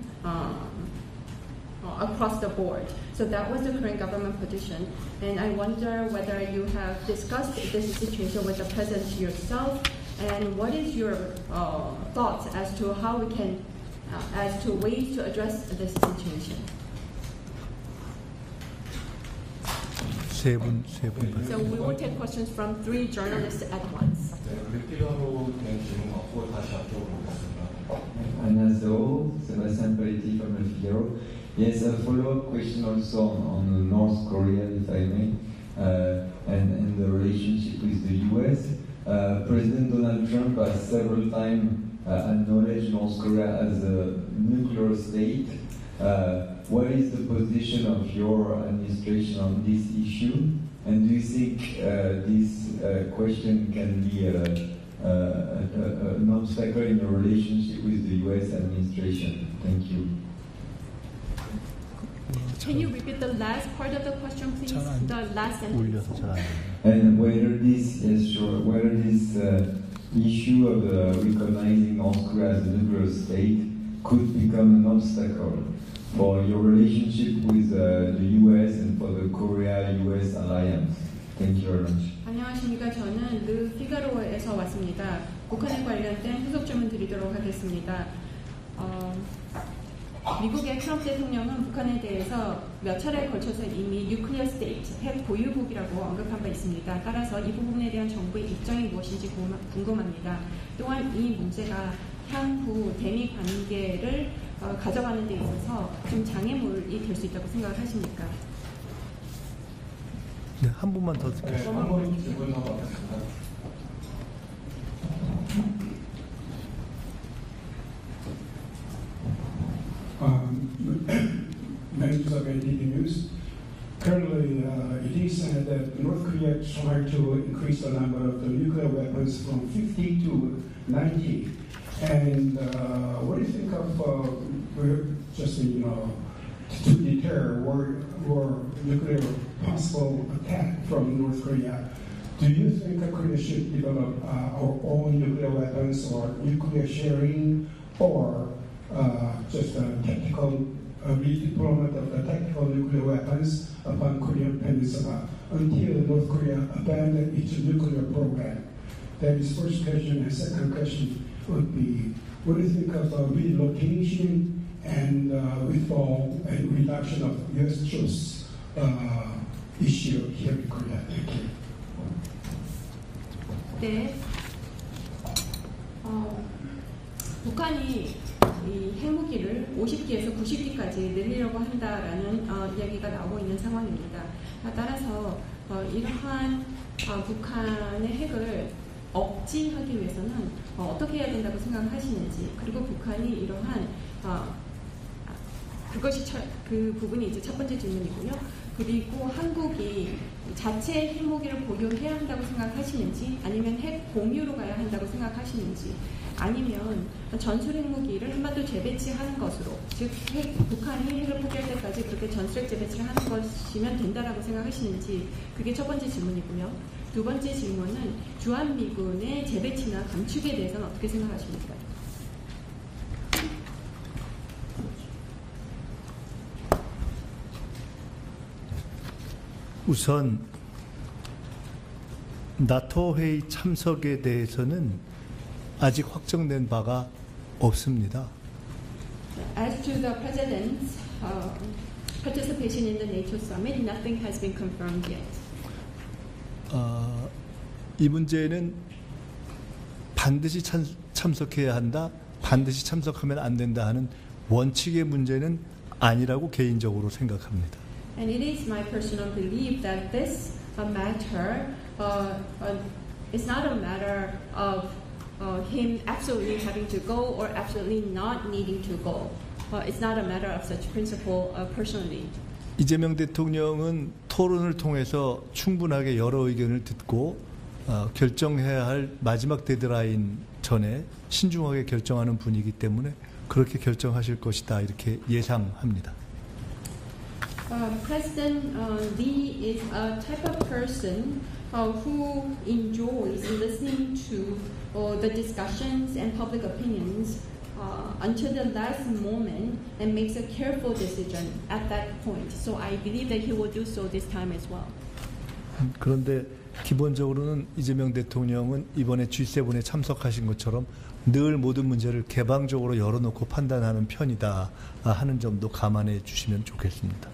across the board. So that was the Korean government position. And I wonder whether you have discussed this situation with the president yourself, and what is your thoughts as to how we can, as to ways to address this situation? 세 분. So we will take questions from 3 journalists at once. 네, 피가로 된 질문 갖고 다시 여쭤보겠습니다. 안녕하세요. Sebastian Politi from El Figaro. Yes, a follow-up question also on North Korea, if I may, and the relationship with the US. President Donald Trump has several times acknowledged North Korea as a nuclear state. What is the position of your administration on this issue? And do you think this question can be an obstacle in your relationship with the US administration? Thank you. Can you repeat the last part of the question, please? The last sentence. And whether this, yes, sure, whether this issue of recognizing North Korea as a nuclear state could become an obstacle for your relationship with the US and for the Korea-US alliance. Thank you very much. 안녕하십니까. 저는 르 피가로에서 왔습니다. 북한에 관련된 후속 질문 드리도록 하겠습니다. 미국의 트럼프 대통령은 북한에 대해서 몇 차례에 걸쳐서 이미 뉴클리어 스테이트, 핵 보유국이라고 언급한 바 있습니다. 따라서 이 부분에 대한 정부의 입장이 무엇인지 궁금합니다. 또한 이 문제가 향후 대미 관계를 가져가는 데 있어서 좀 장애물이 될 수 있다고 생각을 하십니까? 네, 한 분만 더 듣겠습니다. 한 번 질문 더 받겠습니다. Members of NTV News. Currently, it is said that North Korea tried to increase the number of the nuclear weapons from 50 to 90. And what do you think of just to deter or nuclear possible attack from North Korea? Do you think that Korea should develop our own nuclear weapons or nuclear sharing or just a tactical redeployment of the tactical nuclear weapons upon Korean Peninsula until North Korea abandoned its nuclear program. That is first question. And second question would be, what do you think of relocation and withdrawal and reduction of U.S. troops issue here in Korea? Thank you. 네. 북한이 이 핵무기를 50기에서 90기까지 늘리려고 한다라는 이야기가 나오고 있는 상황입니다. 따라서 이러한 북한의 핵을 억제하기 위해서는 어떻게 해야 된다고 생각하시는지, 그리고 북한이 이러한 그 부분이 이제 첫 번째 질문이고요. 그리고 한국이 자체 핵무기를 보유해야 한다고 생각하시는지, 아니면 핵 공유로 가야 한다고 생각하시는지, 아니면 전술 핵무기를 한반도 재배치하는 것으로, 즉 북한이 핵을 포기할 때까지 그렇게 전술핵 재배치를 하는 것이면 된다라고 생각하시는지, 그게 첫 번째 질문이고요. 두 번째 질문은 주한미군의 재배치나 감축에 대해서는 어떻게 생각하십니까? 우선 나토 회의 참석에 대해서는 아직 확정된 바가 없습니다. As to the president's participation in the NATO summit, nothing has been confirmed yet. 이 문제는 반드시 참석해야 한다, 반드시 참석하면 안 된다 하는 원칙의 문제는 아니라고 개인적으로 생각합니다. And it is my personal belief that this matter is not a matter of him absolutely having to go or absolutely not needing to go. It's not a matter of such principle personally. 이재명 대통령은 토론을 통해서 충분하게 여러 의견을 듣고 결정해야 할 마지막 데드라인 전에 신중하게 결정하는 분이기 때문에 그렇게 결정하실 것이다, 이렇게 예상합니다. President Lee is a type of person who enjoys listening to the discussions and public opinions until the last moment and makes a careful decision at that point. So I believe that he will do so this time as well. 그런데 기본적으로는 이재명 대통령은 이번에 G7에 참석하신 것처럼 늘 모든 문제를 개방적으로 열어놓고 판단하는 편이다 하는 점도 감안해 주시면 좋겠습니다.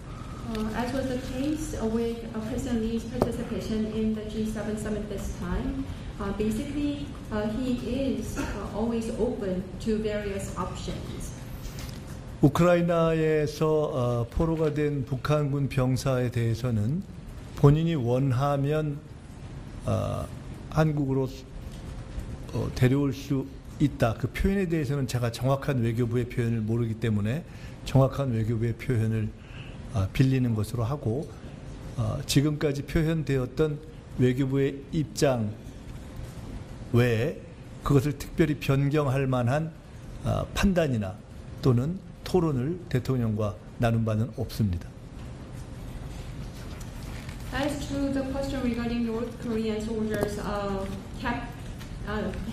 As was the case with President Lee's participation in the G7 summit this time, basically he is always open to various options. 우크라이나에서 포로가 된 북한군 병사에 대해서는 본인이 원하면 한국으로 데려올 수 있다. 그 표현에 대해서는 제가 정확한 외교부의 표현을 모르기 때문에 정확한 외교부의 표현을 빌리는 것으로 하고, 지금까지 표현되었던 외교부의 입장 외에 그것을 특별히 변경할 만한 판단이나 또는 토론을 대통령과 나눈 바는 없습니다. As to the question regarding North Korean soldiers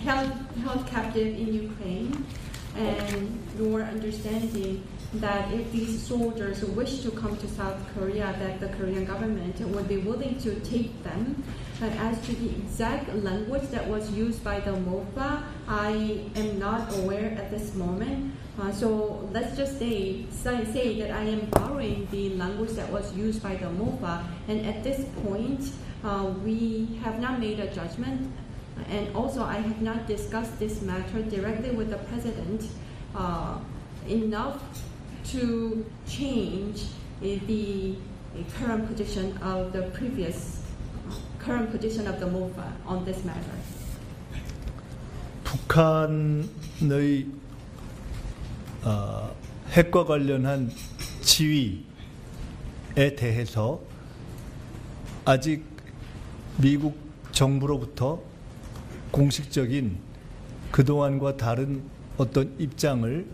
held captive in Ukraine, and your understanding that if these soldiers wish to come to South Korea, that the Korean government would be willing to take them. But as to the exact language that was used by the MOFA, I am not aware at this moment. So let's just say that I am borrowing the language that was used by the MOFA, and at this point, we have not made a judgment, and also I have not discussed this matter directly with the president enough to change the current position of the current position of the MOFA on this matter. 북한의 핵과 관련한 지위에 대해서 아직 미국 정부로부터 공식적인 그동안과 다른 어떤 입장을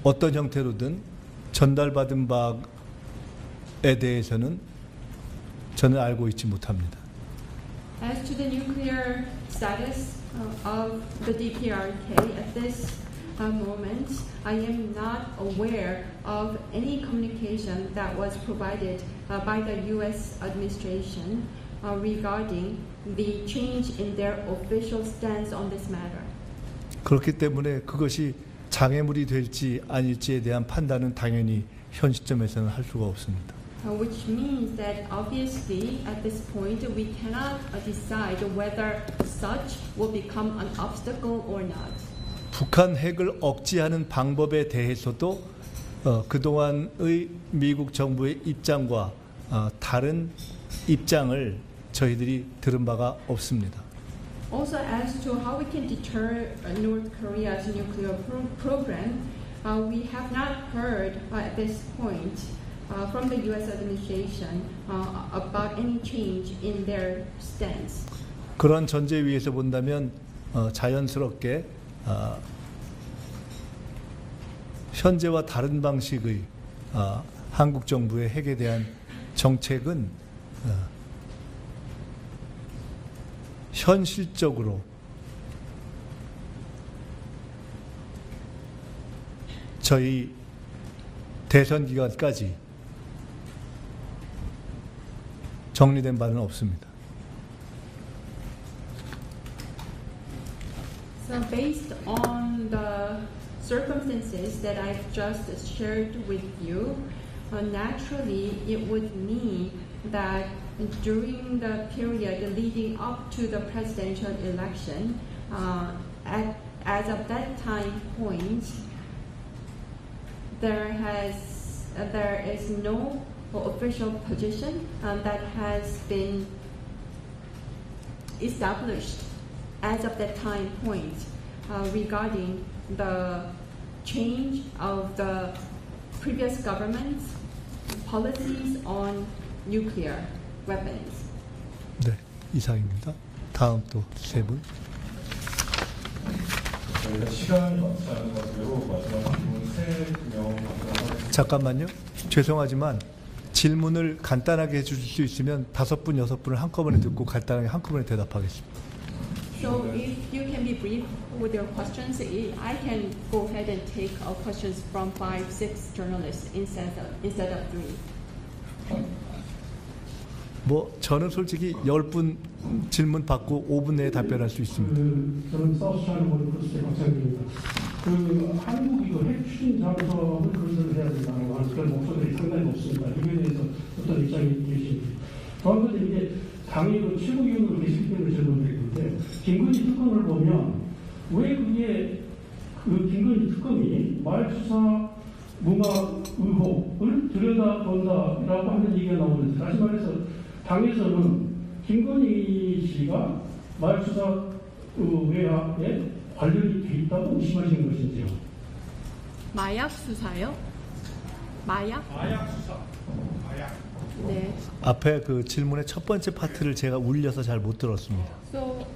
어떤 형태로든 전달받은 바에 대해서는 저는 알고 있지 못합니다. As to the nuclear status of the DPRK at this moment, I am not aware of any communication that was provided by the U.S. administration regarding the change in their official stance on this matter. 그렇기 때문에 그것이 장애물이 될지 아닐지에 대한 판단은 당연히 현 시점에서는 할 수가 없습니다. Which means that obviously at this point we cannot decide whether such will become an obstacle or not. 북한 핵을 억제하는 방법에 대해서도 그동안의 미국 정부의 입장과 다른 입장을 저희들이 들은 바가 없습니다. Also, as to how we can deter North Korea's nuclear program, we have not heard at this point from the U.S. administration about any change in their stance. 그런 전제 위에서 본다면 자연스럽게 현재와 다른 방식의 한국 정부의 핵에 대한 정책은 현실적으로 저희 대선 기간까지 정리된 바는 없습니다. So based on the circumstances that I've just shared with you, naturally it would mean that during the period leading up to the presidential election, as of that time point, there is no official position that has been established as of that time point regarding the change of the previous government's policies on nuclear weapons. 네, 이상입니다. 다음 또 세 분. 저희가 시간이 많지 않은 것 같아요. 마지막 질문 3명 받도록 하겠습니다. 잠깐만요. 죄송하지만 질문을 간단하게 해주실 수 있으면 5분, 6분을 한꺼번에 듣고 간단하게 한꺼번에 대답하겠습니다. So if you can be brief with your questions, I can go ahead and take questions from 5, 6 journalists instead of 3. 뭐 저는 솔직히 10분 질문 받고 5분 내에 답변할 수 있습니다. 저는 사우스차이나 모니터스의 박상규입니다. 한국이 핵 추진 잠수함을 건설해야 된다고 하는 그런 목소리들이 상당히 높습니다. 이거에 대해서 어떤 입장이 계십니까? 다음 번째 이게 당연히 최고위원으로 계시기 때문에 질문드리는데 김건희 특검을 보면 왜 그게 그 김건희 특검이 말수사 무마 의혹을 들여다본다라고 하는 얘기가 나오는데 다시 말해서 당에서는 김건희 씨가 말수사 외화에 관련이 돼 있다고 의심하시는 것인지요? 마약 수사요? 마약 수사. 마약. 네. 앞에 그 질문의 첫 번째 파트를 제가 울려서 잘 못 들었습니다. So,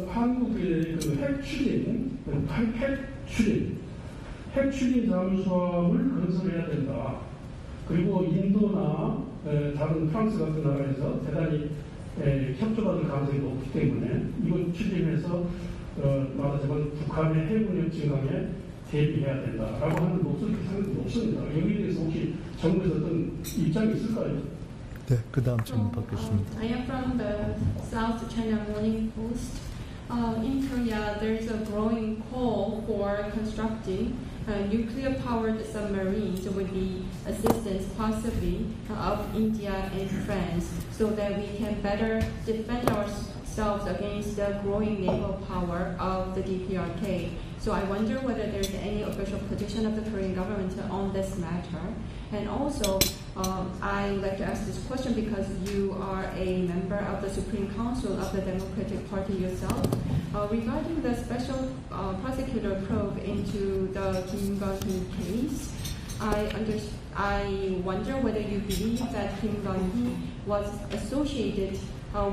한국의 핵 추진 잠수함을 건설해야 된다. 그리고 인도나 다른 프랑스 같은 나라에서 대단히 협조받을 가능성이 높기 때문에 이걸 추진해서 말하자면 북한의 핵 운용 증강에 대비해야 된다라고 하는 목소리가 상당히 높습니다. 여기에 대해서 혹시 정부에서 어떤 입장이 있을까요? 네, 그 다음 질문 받겠습니다. I am from the South China Morning Post. In Korea, there is a growing call for constructing nuclear-powered submarines with the assistance possibly of India and France so that we can better defend ourselves against the growing naval power of the DPRK. So I wonder whether there's any official position of the Korean government on this matter. And also, I would like to ask this question because you are a member of the Supreme Council of the Democratic Party yourself. Regarding the special prosecutor probe into the Kim Gun-hee case, I wonder whether you believe that Kim Gun-hee was associated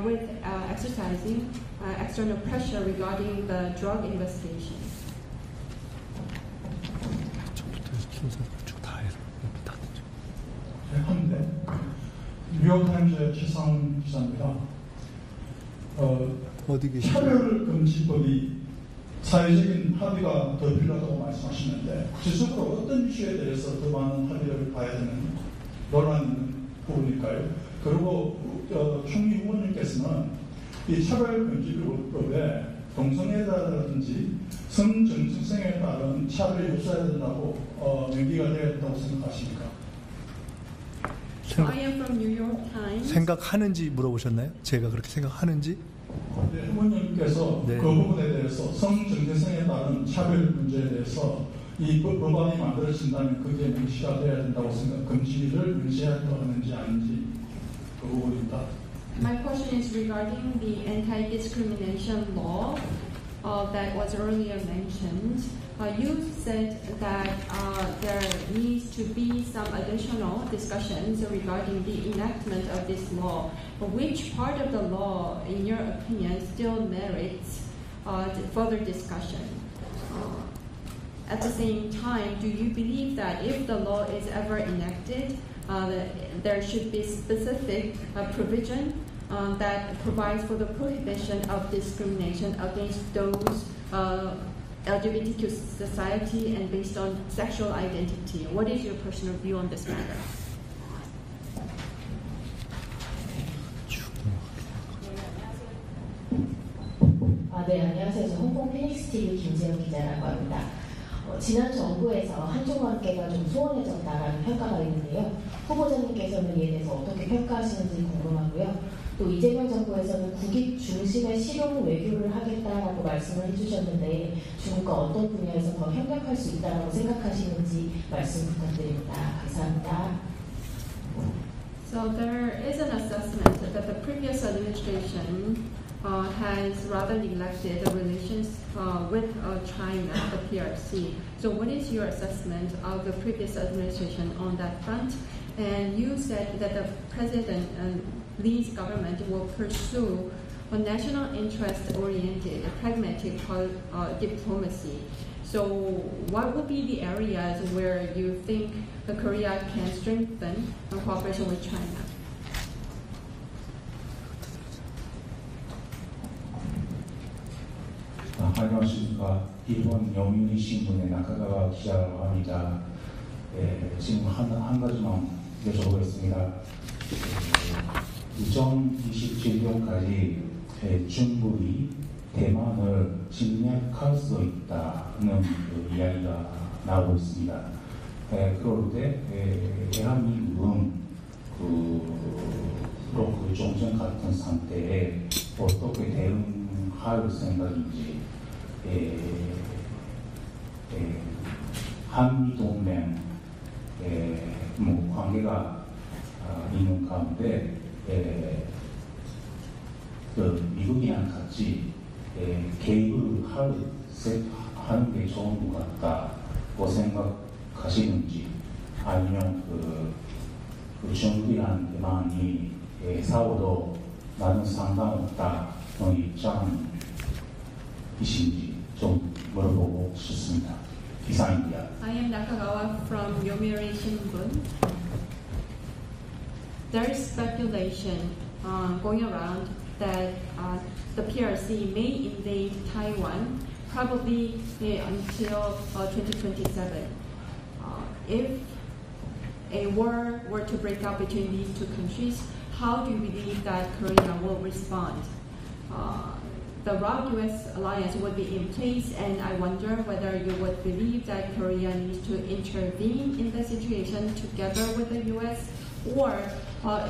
with exercising external pressure regarding the drug investigation. 뉴욕타임즈의 최상 기자입니다. 어디 계시죠? 차별금지법이 사회적인 합의가 더 필요하다고 말씀하시는데 구체적으로 어떤 이슈에 대해서 더 많은 합의를 봐야 되는 논란이 있는 부분일까요? 그리고 총리 후보님께서는 이 차별금지법에 동성애자라든지 성정체성에 따른 차별이 없어야 된다고 명기가 되어야 된다고 생각하십니까? I am from New York Times. 생각하는지 물어보셨나요? 제가 그렇게 생각하는지? 네, 후보님께서 네. 그 부분에 대해서 성정체성에 따른 차별 문제에 대해서 이 법안이 만들어진다면 그게 명시가 돼야 된다고 금지를 명시하려고 하는지 아닌지 그 부분입니다. My question is regarding the anti-discrimination law that was earlier mentioned. You said that there needs to be some additional discussions regarding the enactment of this law. But which part of the law, in your opinion, still merits further discussion? At the same time, do you believe that if the law is ever enacted, there should be specific provision that provides for the prohibition of discrimination against those LGBTQ society and based on sexual identity? What is your personal view on this matter? 네, 안녕하세요. 저 홍콩 피닉스 TV 김재영 기자라고 합니다. 지난 정부에서 한중관계가 좀 소원해졌다라는 평가가 있는데요. 후보자님께서는 이에 대해서 어떻게 평가하시는지 궁금하고요. 또 이재명 정부에서는 국익 중심의 실용 외교를 하겠다라고 말씀을 해주셨는데 중국과 어떤 분야에서 더 협력할 수 있다고 생각하시는지 말씀 부탁드립니다. 감사합니다. So there is an assessment that the previous administration has rather neglected the relations with China, the PRC. So what is your assessment of the previous administration on that front? And you said that the President Lee's government will pursue a national interest-oriented, pragmatic diplomacy. So what would be the areas where you think Korea can strengthen cooperation with China? 안녕하십니까. 일본 요미우리 신문의 나카가와 기자라고 합니다. 지금 한 가지만 여쭤보겠습니다. 2027년까지 중국이 대만을 침략할 수 있다는 이야기가 나오고 있습니다. 그럴 때 대한민국은 그 종전 같은 상태에 어떻게 대응할 생각인지 한미동맹 관계가 있는 가운데 미국이랑 같이 개입을 하는 게 좋은 것 같다고 생각하시는지 아니면 그 중국이랑 대만이 싸워도 나는 상관없다는 입장이신지 좀 물어보고 싶습니다. 이상입니다. I am Nakagawa from Yomiuri Shimbun. There is speculation going around that the PRC may invade Taiwan probably until 2027. If a war were to break out between these two countries, how do you believe that Korea will respond? The ROC-US alliance would be in place, and I wonder whether you would believe that Korea needs to intervene in the situation together with the US, or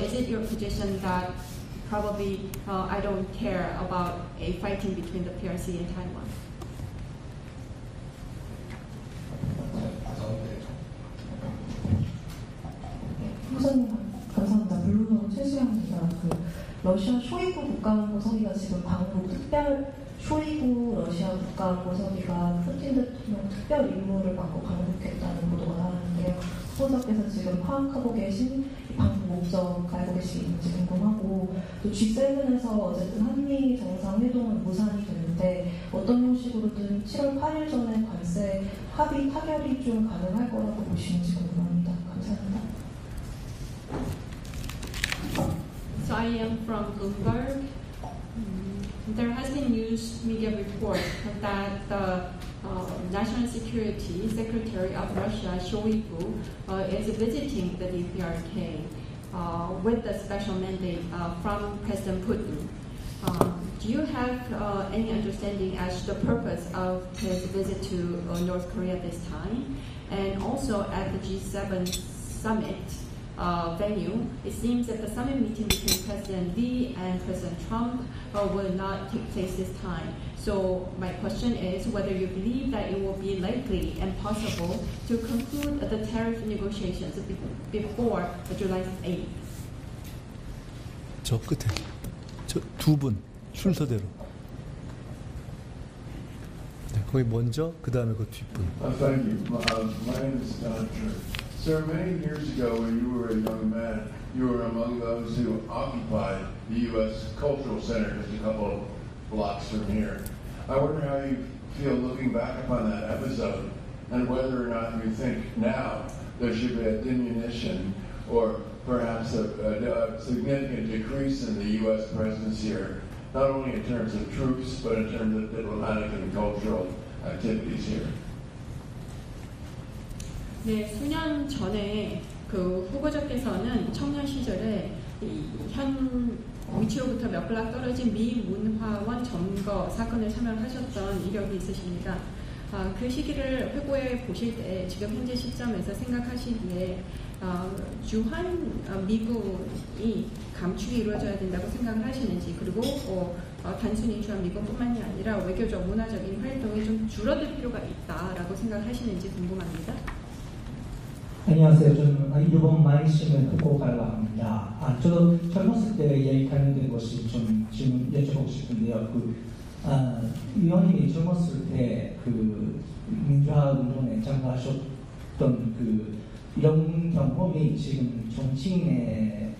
is it your position that probably I don't care about a fighting between the PRC and Taiwan? 후보자님 감사합니다. 블루노 최수영입니다. 러시아 쇼이구 국가안보서기가 지금 방북 쇼이구 러시아 국가안보서기가 푸틴 대통령 특별 임무를 받고 방북했다는 보도가 나왔는데요. 후보자께서 지금 파악하고 계신 방북 목적 알고 계시는지 궁금하고, 또 G7에서 어쨌든 한미 정상회동은 무산이 됐는데 어떤 형식으로든 7월 8일 전에 관세 합의 타결이 좀 가능할 거라고 보시는지 궁금합니다. 감사합니다. So I am from Bloomberg. there has been news media report that the National Security Secretary of Russia, Shoigu, is visiting the DPRK with a special mandate from President Putin. Do you have any understanding as to the purpose of his visit to North Korea this time? And also at the G7 summit venue, it seems that the summit meeting between President Lee and President Trump will not take place this time. So my question is whether you believe that it will be likely and possible to conclude the tariff negotiations before July 8th. 저 끝에 저 두 분 순서대로. 네, 거기 먼저 그 다음에 그 뒷분. Thank you. My name is Don Church. Sir, many years ago when you were a young man, you were among those who occupied the U.S. Cultural Center just a couple of blocks from here. I wonder how you feel looking back upon that episode and whether or not you think now there should be a diminution or perhaps a significant decrease in the U.S. presence here, not only in terms of troops, but in terms of diplomatic and cultural activities here. 네, 수년 전에 그 후보자께서는 청년 시절에 현 위치로부터 몇 블락 떨어진 미 문화원 점거 사건을 참여하셨던 이력이 있으십니다. 그 시기를 회고해 보실 때 지금 현재 시점에서 생각하시기에 주한 미군이 감축이 이루어져야 된다고 생각을 하시는지, 그리고 단순히 주한 미군뿐만이 아니라 외교적, 문화적인 활동이 좀 줄어들 필요가 있다라고 생각하시는지 궁금합니다. 안녕하세요. 저는 일본 마이심의 후쿠오카라고 합니다. 저 젊었을 때 이야기 관련된 것이 좀 질문 여쭤보고 싶은데요. 위원님이 젊었을 때 그 민주화 운동에 참가하셨던 이런 경험이 지금 정치인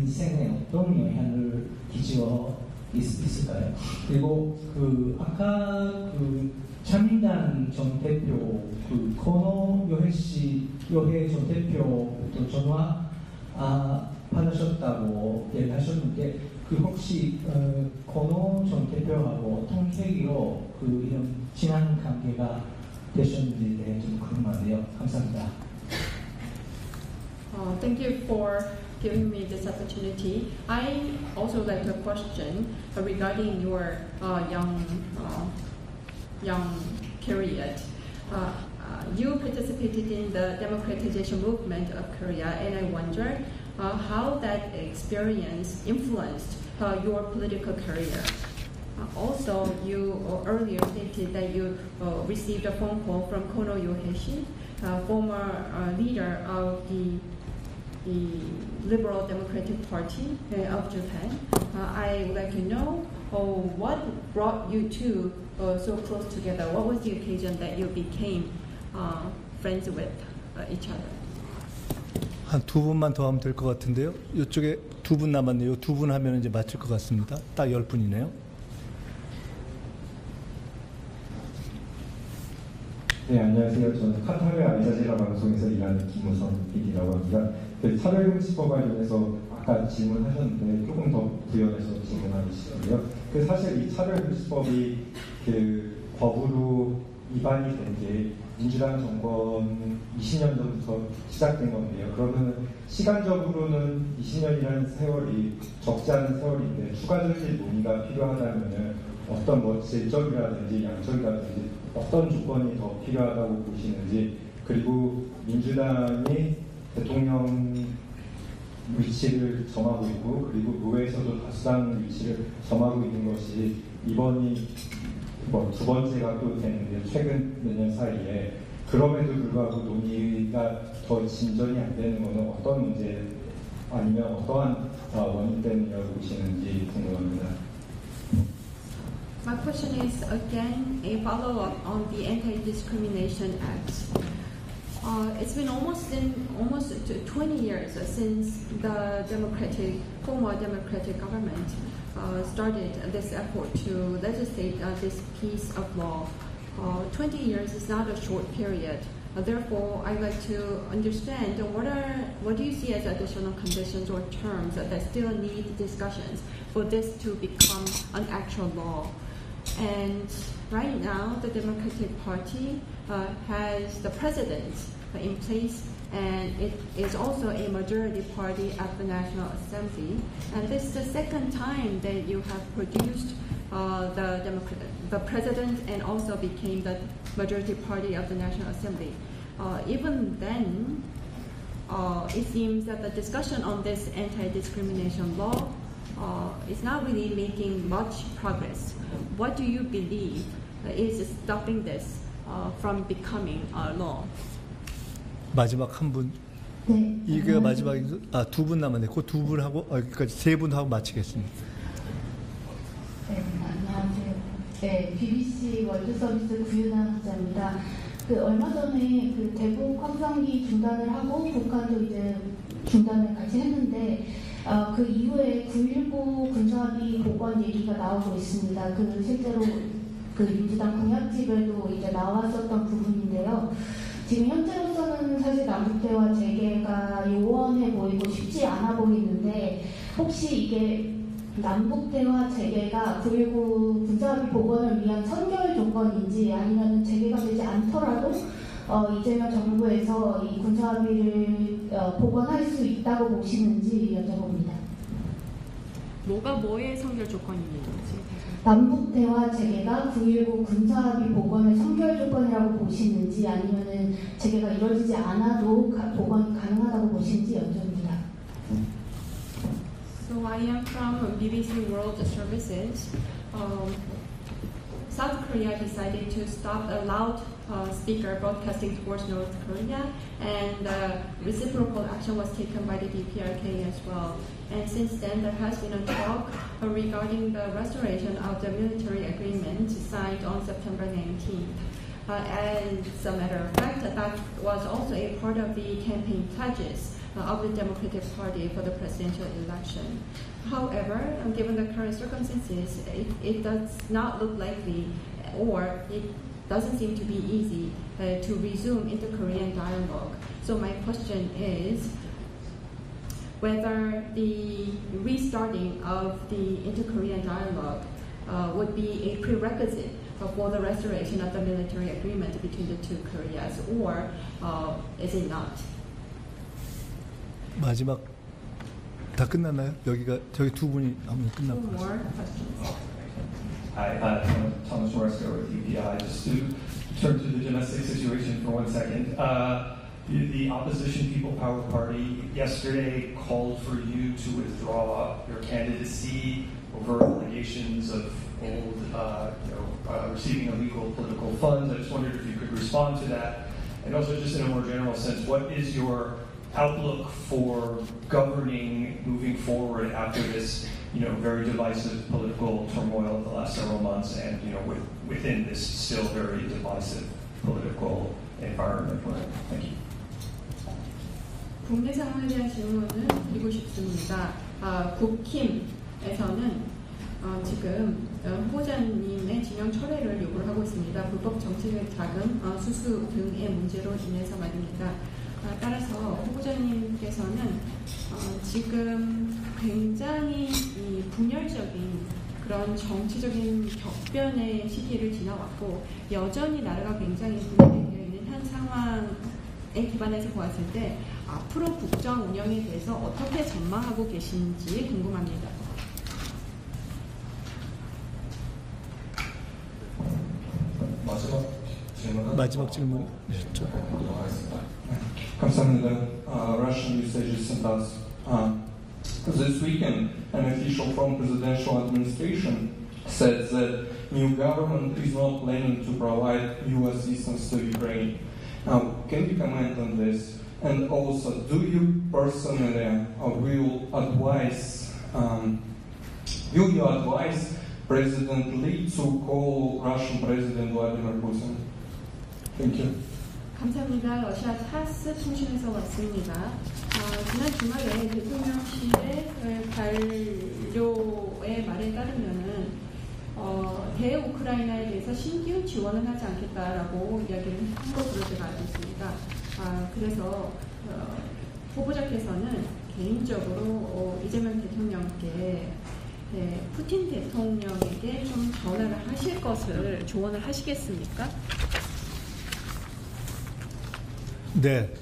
인생에 어떤 영향을 끼치고 있을까요? 그리고 아까 자민당 전 대표 코노 요해 전 대표부터 전화 받으셨다고 얘기하셨는데 혹시 코노 전 대표하고 어떤 계기로 이런 친한 관계가 되셨는지에 대해 좀 궁금한데요. 감사합니다. Thank you for giving me this opportunity. I also like a question regarding your young period. You participated in the democratization movement of Korea, and I wonder how that experience influenced your political career. Also, you earlier stated that you received a phone call from Kono Yoheshi, former leader of the Liberal Democratic Party of Japan. I would like to know what brought you two so close together. What was the occasion that you became friends with each other? 한 두 분만 더 하면 될 것 같은데요. 이쪽에 두 분 남았네요. 두 분 하면 이제 맞출 것 같습니다. 딱 10분이네요. 네, 안녕하세요. 저는 카타르 알자지라 방송에서 일하는 김우선 PD라고 합니다. 차별금지법 관련해서 아까 질문하셨는데 조금 더 부연해서 질문하기 시작해요. 사실 이 차별금지법이 법으로 위반이 된 게 민주당 정권 20년 전부터 시작된 건데요. 그러면 시간적으로는 20년이라는 세월이 적지 않은 세월인데 추가적인 논의가 필요하다면 어떤 질적이라든지 양적이라든지 어떤 조건이 더 필요하다고 보시는지, 그리고 민주당이 대통령 위치를 점하고 있고 그리고 의회에서도 다수당 위치를 점하고 있는 것이 이번이 두 번째가 또 되는데 최근 몇 년 사이에 그럼에도 불구하고 논의가 더 진전이 안 되는 것은 어떤 문제 아니면 어떠한 원인 때문이라고 보시는지 궁금합니다. My question is again a follow-up on the Anti-Discrimination Act. It's been almost 20 years since the former democratic government started this effort to legislate this piece of law. 20 years is not a short period. Therefore, I'd like to understand what do you see as additional conditions or terms that still need discussions for this to become an actual law. And right now, the Democratic Party has the president in place, and it is also a majority party at the National Assembly. And this is the second time that you have produced the president and also became the majority party of the National Assembly. Even then, it seems that the discussion on this anti-discrimination law is not really making much progress. What do you believe is stopping this from becoming a law? 마지막 한 분. 네. 이게 마지막이고, 두 분 남았네. 그 두 분 하고 여기까지 세 분 하고 마치겠습니다. 네, 안녕하세요. 네, BBC 월드 서비스 구윤아 기자입니다. 얼마 전에 대북 확성기 중단을 하고 북한도 이제 중단을 같이 했는데 그 이후에 9.19 군사합의 복원 얘기가 나오고 있습니다. 실제로 민주당 공약집에도 이제 나왔었던 부분인데요. 지금 현재로서는 사실 남북대화 재개가 요원해 보이고 쉽지 않아 보이는데 혹시 이게 남북대화 재개가 9.19 군사합의 복원을 위한 선결 조건인지 아니면 재개가 되지 않더라도 이재명 정부에서 이 군사합의를 복원할 수 있다고 보시는지 여쭤봅니다. 뭐가 뭐의 선결 조건인지? 남북대화 재개가 9.19 군사합의 복원의 선결 조건이라고 보시는지 아니면 재개가 이루어지지 않아도 복원이 가능하다고 보시는지 여쭤봅니다. So I am from BBC World Services. South Korea decided to stop the loudspeaker broadcasting towards North Korea, and reciprocal action was taken by the DPRK as well. And since then, there has been a talk regarding the restoration of the military agreement signed on September 19th. As a matter of fact, that was also a part of the campaign pledges of the Democratic Party for the presidential election. However, given the current circumstances, it does not look likely, or it doesn't seem to be easy to resume inter-Korean dialogue. So my question is whether the restarting of the inter-Korean dialogue would be a prerequisite for the restoration of the military agreement between the two Koreas, or is it not? 마지막 다 끝났나요? 저기 두 분이 한번 끝나고. More questions. Hi, Thomas Moresco with UPI. Just to turn to the domestic situation for 1 second. The opposition People Power Party yesterday called for you to withdraw your candidacy over allegations of receiving illegal political funds. I just wondered if you could respond to that. And also just in a more general sense, what is your outlook for governing moving forward after this, very divisive political turmoil of the last several months, and within this still very divisive political environment? Thank you. 국내 상황에 대한 질문을 드리고 싶습니다. 국힘에서는 지금 후보자님의 진영 철회를 요구를 하고 있습니다. 불법 정치적 자금, 수수 등의 문제로 인해서 말입니다. 따라서 후보자님께서는 지금 굉장히 이 분열적인 그런 정치적인 격변의 시기를 지나왔고 여전히 나라가 굉장히 분열되어 있는 현 상황에 기반해서 보았을 때 앞으로 국정 운영에 대해서 어떻게 전망하고 계신지 궁금합니다. 마지막 질문. 감사합니다. Russian usage sent us. This weekend, an official from presidential administration said that new government is not planning to provide U.S. assistance to Ukraine. Now, can you comment on this? And also, do you personally will you advise President Lee to call Russian President Vladimir Putin? Thank you. 감사합니다. 러시아 타스 통신에서 왔습니다. 지난 주말에 대통령실의 관료의 말에 따르면은 대우크라이나에 대해서 신규 지원은 하지 않겠다라고 이야기를 한 것으로 제가 알고 있습니다. 그래서 후보자께서는 개인적으로 이재명 대통령께 푸틴 대통령에게 좀 전화를 하실 것을 조언을 하시겠습니까? 네,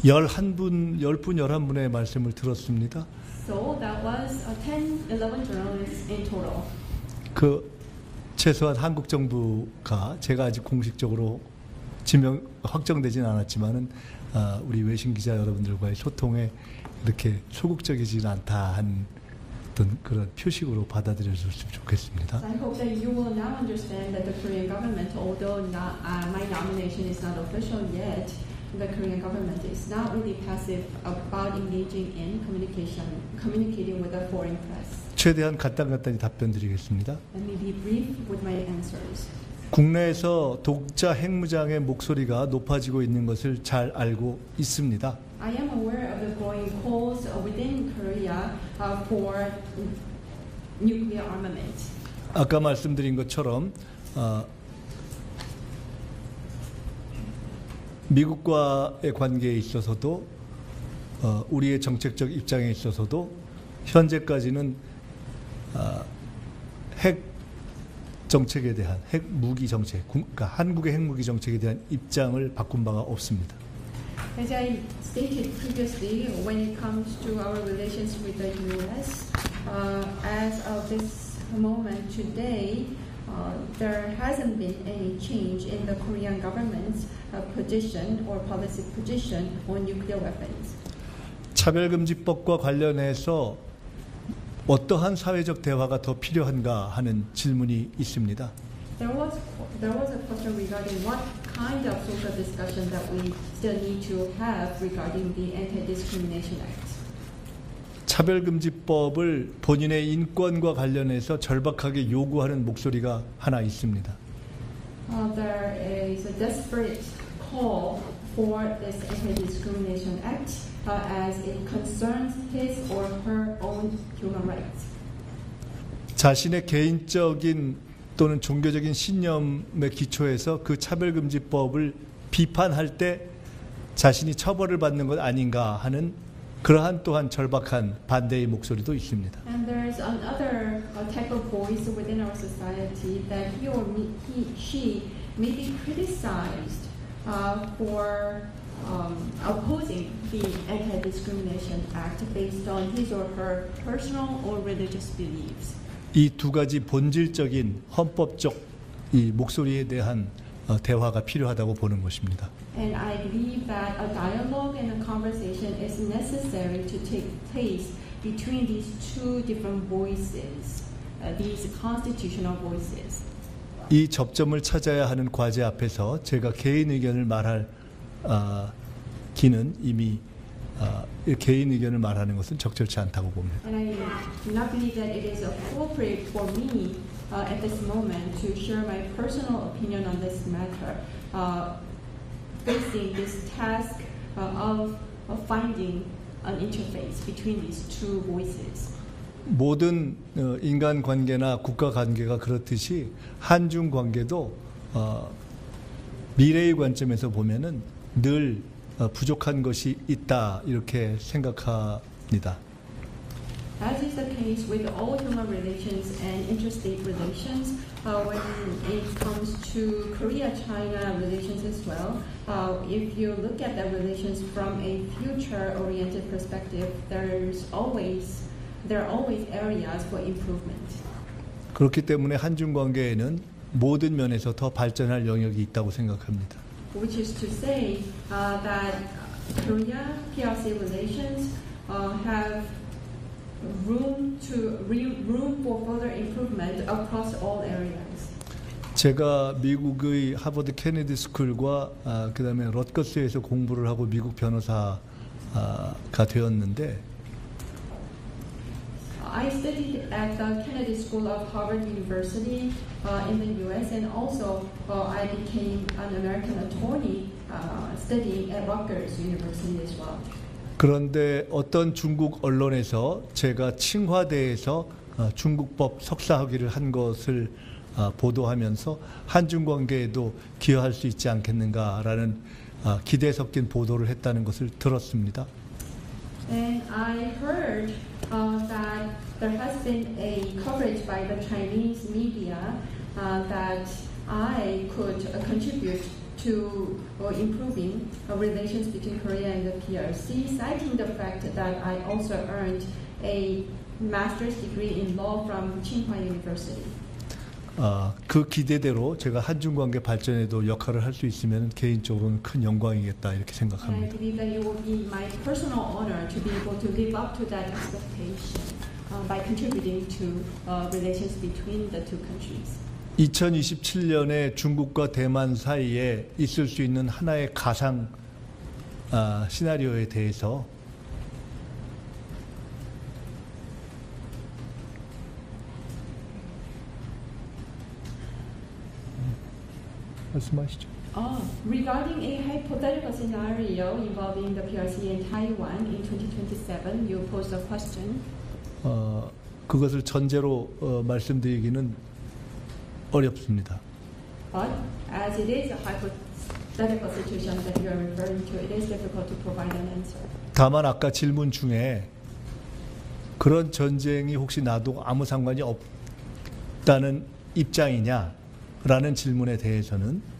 11분의 말씀을 들었습니다. So that was 10, 11 journalists in total. 최소한 한국 정부가 제가 아직 공식적으로 확정되지는 않았지만은 우리 외신 기자 여러분들과의 소통에 이렇게 소극적이지는 않다 한 어떤 그런 표식으로 받아들여줬으면 좋겠습니다. So I hope that you will now understand that the Korean government, although my nomination is not official yet, the Korean government is not really passive about engaging in communicating with the foreign press. 최대한 간단히 답변드리겠습니다. Let me be brief with my answers. 국내에서 독자 핵무장의 목소리가 높아지고 있는 것을 잘 알고 있습니다. I am aware of the growing calls within Korea for nuclear armament. 아까 말씀드린 것처럼 미국과의 관계에 있어서도 우리의 정책적 입장에 있어서도 현재까지는 핵 정책에 대한 핵 무기 정책, 그러니까 한국의 핵무기 정책에 대한 입장을 바꾼 바가 없습니다. As I stated previously, when it comes to our relations with the U.S., as of this moment today, there hasn't been any change in the Korean government's position or policy position on nuclear weapons. 차별금지법과 관련해서 어떠한 사회적 대화가 더 필요한가 하는 질문이 있습니다. There was a question regarding what kind of social discussion that we still need to have regarding the Anti-Discrimination Act. 차별금지법을 본인의 인권과 관련해서 절박하게 요구하는 목소리가 하나 있습니다. There is a desperate call for this Anti-Discrimination Act as it concerns his or her own human rights. 자신의 개인적인 또는 종교적인 신념에 기초해서 그 차별금지법을 비판할 때 자신이 처벌을 받는 것 아닌가 하는 그러한 또한 절박한 반대의 목소리도 있습니다. And there's another type of voice within our society that he or she may be criticized for opposing the Anti-Discrimination Act based on his or her personal or religious beliefs. 이 두 가지 본질적인 헌법적 이 목소리에 대한 대화가 필요하다고 보는 것입니다. And I believe that a dialogue and a conversation is necessary to take place between these two different voices, these constitutional voices. 이 접점을 찾아야 하는 과제 앞에서 제가 개인 의견을 말할 기는 이미 개인 의견을 말하는 것은 적절치 않다고 봅니다. And I do not believe that it is appropriate for me at this moment to share my personal opinion on this matter, facing this task of finding an interface between these two voices. 모든 인간 관계나 국가 관계가 그렇듯이 한중 관계도 미래의 관점에서 보면은 늘 부족한 것이 있다 이렇게 생각합니다. As is the case with all human relations and interstate relations, when it comes to Korea-China relations as well, if you look at the relations from a future-oriented perspective, there are always areas for improvement. 그렇기 때문에 한중 관계에는 모든 면에서 더 발전할 영역이 있다고 생각합니다. Which is to say that Korea-PRC relations have room for further improvement across all areas. 제가 미국의 하버드 케네디 스쿨과 그다음에 럿거스에서 공부를 하고 미국 변호사가 되었는데 I studied at the Kennedy School of Harvard University in the U.S. and also I became an American attorney studying at Rutgers University as well. 그런데 어떤 중국 언론에서 제가 칭화대에서 중국법 석사학위를 한 것을 보도하면서 한중 관계에도 기여할 수 있지 않겠는가라는 기대 섞인 보도를 했다는 것을 들었습니다. And I heard that there has been a coverage by the Chinese media that I could contribute to improving relations between Korea and the PRC, citing the fact that I also earned a master's degree in law from Tsinghua University. 그 기대대로 제가 한중 관계 발전에도 역할을 할 수 있으면 개인적으로는 큰 영광이겠다 이렇게 And I 생각합니다. believe that it will be my personal honor to be able to live up to that expectation by contributing to relations between the two countries. 2027년에 중국과 대만 사이에 있을 수 있는 하나의 가상 시나리오에 대해서 말씀하시죠. Regarding a hypothetical scenario involving the PRC and Taiwan in 2027, you posed a question. 그것을 전제로 말씀드리기는 어렵습니다. But as it is a hypothetical situation that you are referring to, it is difficult to provide an answer. 다만 아까 질문 중에 그런 전쟁이 혹시 나도 아무 상관이 없다는 입장이냐라는 질문에 대해서는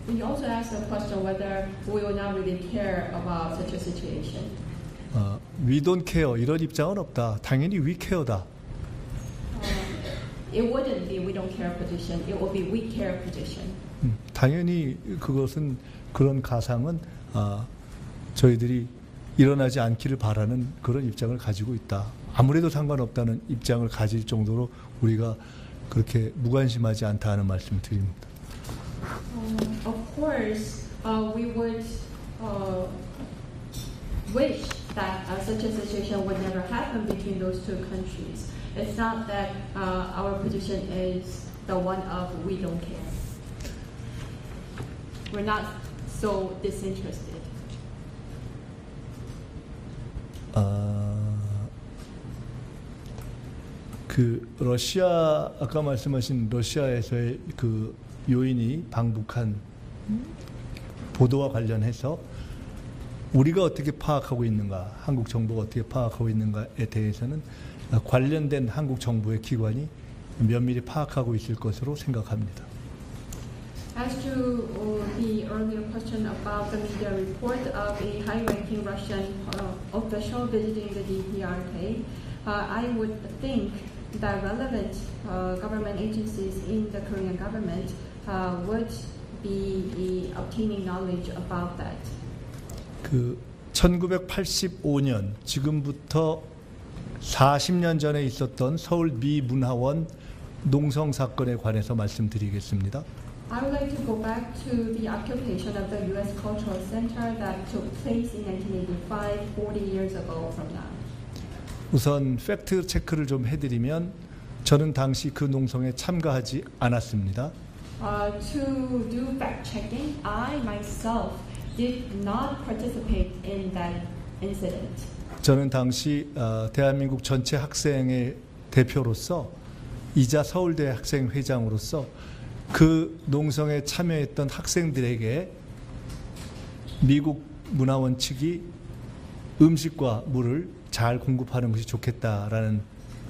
We also asked the question whether we will not really care about such a situation. We don't care 이런 입장은 없다. 당연히 we care다. It wouldn't be we don't care position. It will be we care position. 당연히 그것은 그런 가상은 저희들이 일어나지 않기를 바라는 그런 입장을 가지고 있다. 아무래도 상관없다는 입장을 가질 정도로 우리가 그렇게 무관심하지 않다 하는 말씀을 드립니다. Of course, we would wish that such a situation would never happen between those two countries. It's not that our position is the one of we don't care. We're not so disinterested. 그 러시아 아까 말씀하신 러시아에서의 그 요인이 방북한 보도와 관련해서 우리가 어떻게 파악하고 있는가, 한국 정부가 어떻게 파악하고 있는가에 대해서는 관련된 한국 정부의 기관이 면밀히 파악하고 있을 것으로 생각합니다. As to the earlier question about the media report of a high-ranking Russian official visiting the DPRK, I would think that relevant government agencies in the Korean government would be obtaining knowledge about that. 그 1985년 지금부터 40년 전에 있었던 서울 미 문화원 농성 사건에 관해서 말씀드리겠습니다. I would like to go back to the occupation of the U.S. Cultural Center that took place in 1985, 40 years ago from now. 우선 팩트 체크를 좀 해드리면 저는 당시 그 농성에 참가하지 않았습니다. To do fact checking, I myself did not participate in that incident. 저는 당시 대한민국 전체 학생의 대표로서 이자 서울대 학생 회장으로서 그 농성에 참여했던 학생들에게 미국 문화원 측이 음식과 물을 잘 공급하는 것이 좋겠다라는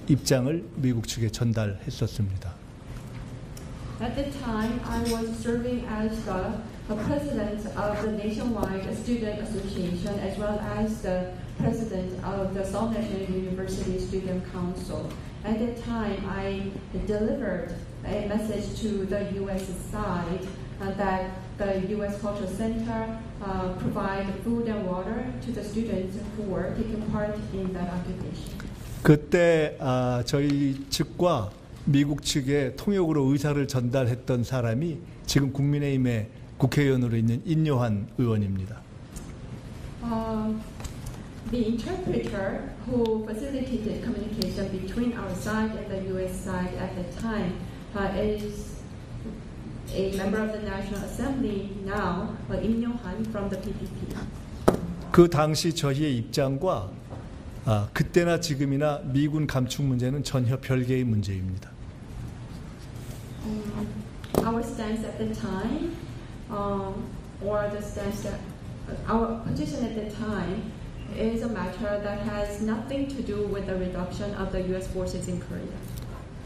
입장을 미국 측에 전달했었습니다. At the time, I was serving as the president of the Nationwide Student Association as well as the president of the Seoul National University Student Council. At that time, I delivered a message to the U.S. side that the U.S. Cultural Center provide food and water to the students who were taking part in that occupation. 그때 저희 측과 미국 측에 통역으로 의사를 전달했던 사람이 지금 국민의힘의 국회의원으로 있는 인요한 의원입니다. The interpreter who facilitated communication between our side and the U.S. side at the time is a member of the National Assembly now, Im Yo-han from the PPP. 그 당시 저희의 입장과 그때나 지금이나 미군 감축 문제는 전혀 별개의 문제입니다. our stance at the time, or the stance that our position at the time is a matter that has nothing to do with the reduction of the U.S. forces in Korea.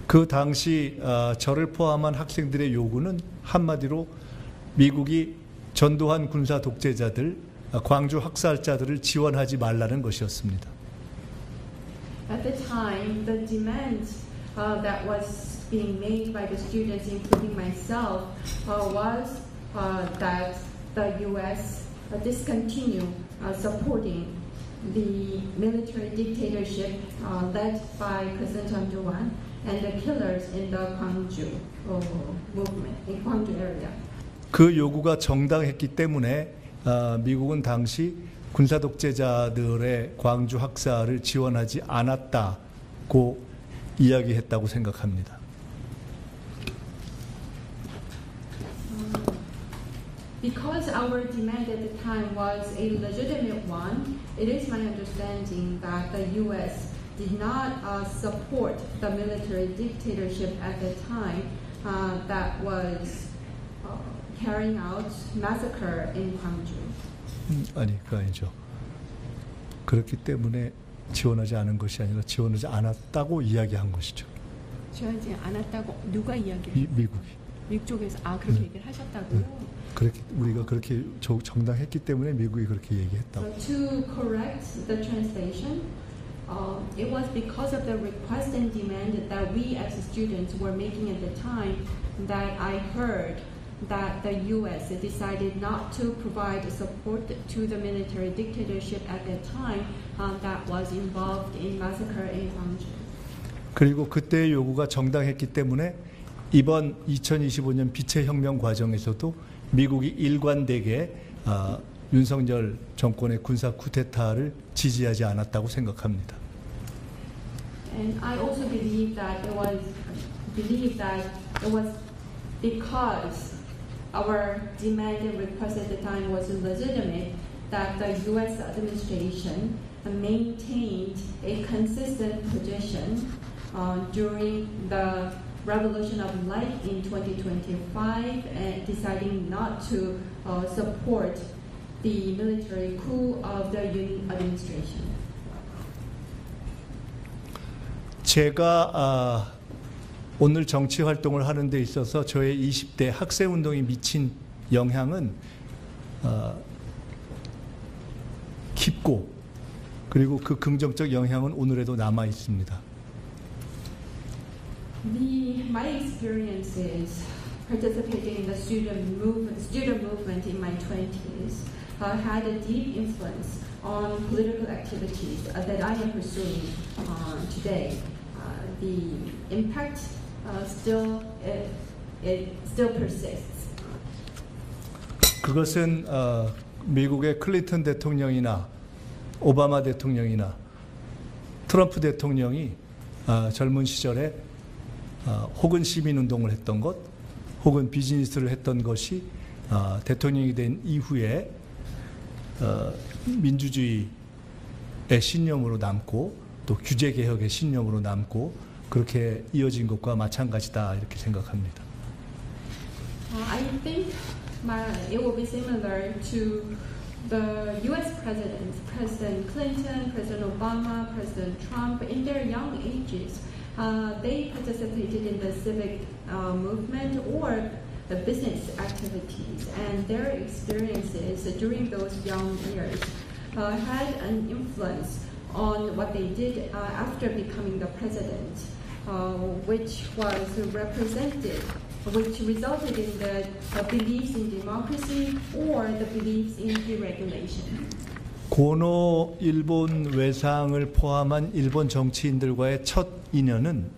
그 당시 저를 포함한 학생들의 요구는 한마디로 미국이 전두환 군사 독재자들, 광주 학살자들을 지원하지 말라는 것이었습니다. At the time, the demand that was being made by the students, including myself, was that the U.S. discontinue supporting the military dictatorship led by President Chun Doo-hwan and the killers in the Gwangju movement, in Gwangju area. 그 요구가 정당했기 때문에 미국은 당시 군사 독재자들의 광주 학살을 지원하지 않았다고 이야기했다고 생각합니다. Because our demand at the time was a legitimate one, it is my understanding that the U.S. did not support the military dictatorship at the time that was carrying out massacre in Gwangju. 아니, 그거 아니죠. 그렇기 때문에 지원하지 않은 것이 아니라 지원하지 않았다고 이야기한 것이죠. 지원하지 않았다고 누가 이야기해요? 미국이. 미국 쪽에서 그렇게 얘기를 하셨다고요? 그렇게 우리가 그렇게 정당했기 때문에 미국이 그렇게 얘기했다고. So to correct the translation, it was because of the request and demand that we as students were making at the time that I heard that the U.S. decided not to provide support to the military dictatorship at that time that was involved in massacre in Gwangju. 그리고 그때의 요구가 정당했기 때문에 이번 2025년 빛의 혁명 과정에서도 미국이 일관되게 윤석열 정권의 군사 쿠데타를 지지하지 않았다고 생각합니다. And I also believe that it was because our demand and request at the time was legitimate that the U.S. administration maintained a consistent position during the Revolution of Light in 2025 and deciding not to support the military coup of the Yoon administration. 제가 오늘 정치 활동을 하는 데 있어서 저의 20대 학생 운동이 미친 영향은 깊고 그리고 그 긍정적 영향은 오늘에도 남아 있습니다. My experiences participating in the student movement in my 20s had a deep influence on political activities that I am pursuing today. The impact still persists. 그것은 미국의 클린턴 대통령이나 오바마 대통령이나 트럼프 대통령이 젊은 시절에 혹은 시민운동을 했던 것 혹은 비즈니스를 했던 것이 대통령이 된 이후에 민주주의의 신념으로 남고 또 규제개혁의 신념으로 남고 그렇게 이어진 것과 마찬가지다 이렇게 생각합니다. I think it will be similar to the U.S. presidents, President Clinton, President Obama, President Trump. In their young ages, they participated in the civic movement or the business activities, and their experiences during those young years had an influence on what they did after becoming the president, which resulted in the beliefs in democracy or the beliefs in deregulation. 고노 일본 외상을 포함한 일본 정치인들과의 첫 인연은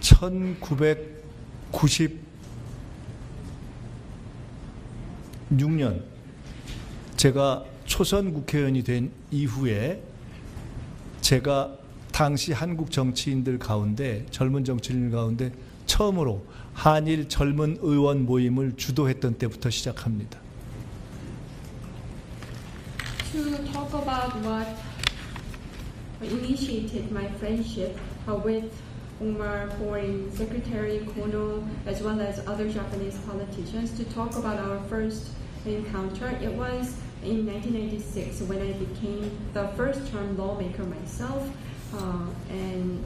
1996년 제가 초선 국회의원이 된 이후에 제가 당시 한국 정치인들 가운데 젊은 정치인들 가운데 처음으로 한일 젊은 의원 모임을 주도했던 때부터 시작합니다. To talk about what initiated my friendship with former Foreign Secretary Kono, as well as other Japanese politicians, to talk about our first encounter. It was in 1996 when I became the first-term lawmaker myself, and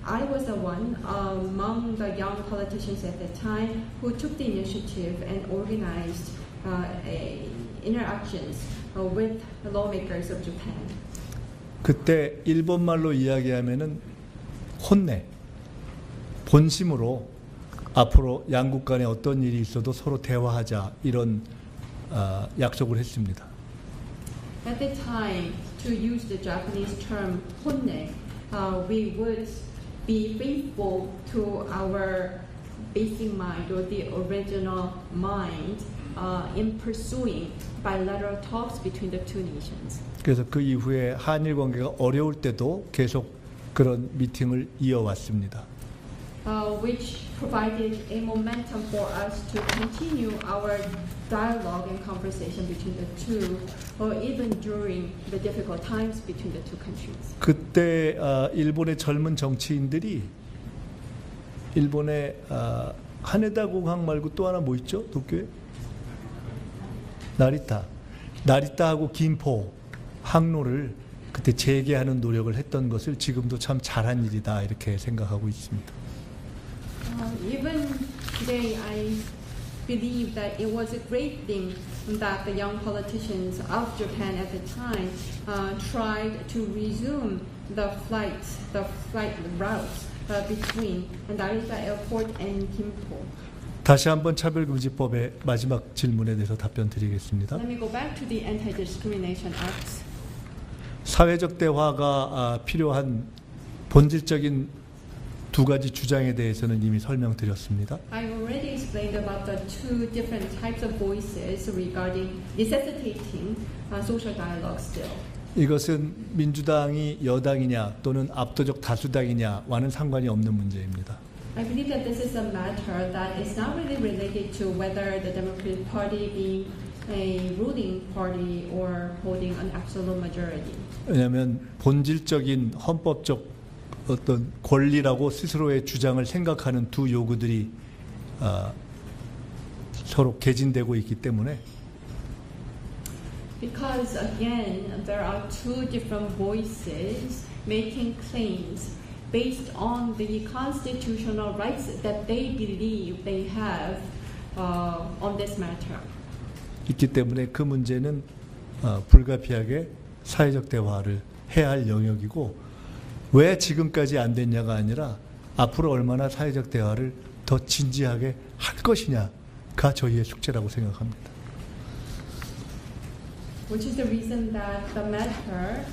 I was the one among the young politicians at the time who took the initiative and organized interactions with the lawmakers of Japan. 그때 일본말로 이야기하면은 혼내, 본심으로 앞으로 양국 간에 어떤 일이 있어도 서로 대화하자 이런 약속을 했습니다. At the time, to use the Japanese term honne, we would be faithful to our basic mind or the original mind in pursuing bilateral talks between the two nations. 그래서 그 이후에 한일 관계가 어려울 때도 계속 그런 미팅을 이어왔습니다. Which provided a momentum for us to continue our dialogue and conversation between the two, or even during the difficult times between the two countries. 그때 일본의 젊은 정치인들이 일본의 하네다 공항 말고 또 하나 뭐 있죠? 도쿄에? 나리타하고 김포 항로를 그때 재개하는 노력을 했던 것을 지금도 참 잘한 일이다 이렇게 생각하고 있습니다. Even today, I believe that it was a great thing that the young politicians of Japan at the time tried to resume the flight routes between Narita Airport and Gimpo. 다시 한번 차별금지법의 마지막 질문에 대해서 답변 드리겠습니다. Let me go back to the Anti-Discrimination Act. 사회적 대화가 필요한 본질적인 두 가지 주장에 대해서는 이미 설명드렸습니다. I already explained about the two different types of voices regarding necessitating social dialogue still. 이것은 민주당이 여당이냐 또는 압도적 다수당이냐와는 상관이 없는 문제입니다. I believe that this is a matter that is not really related to whether the Democratic Party being a ruling party or holding an absolute majority. 왜냐하면 본질적인 헌법적 어떤 권리라고 스스로의 주장을 생각하는 두 요구들이 서로 개진되고 있기 때문에 Because again, there are two different voices making claims based on the constitutional rights that they believe they have on this matter. 있기 때문에 그 문제는 불가피하게 사회적 대화를 해야 할 영역이고 왜 지금까지 안 됐냐가 아니라 앞으로 얼마나 사회적 대화를 더 진지하게 할 것이냐가 저희의 숙제라고 생각합니다. Which is the reason that the matter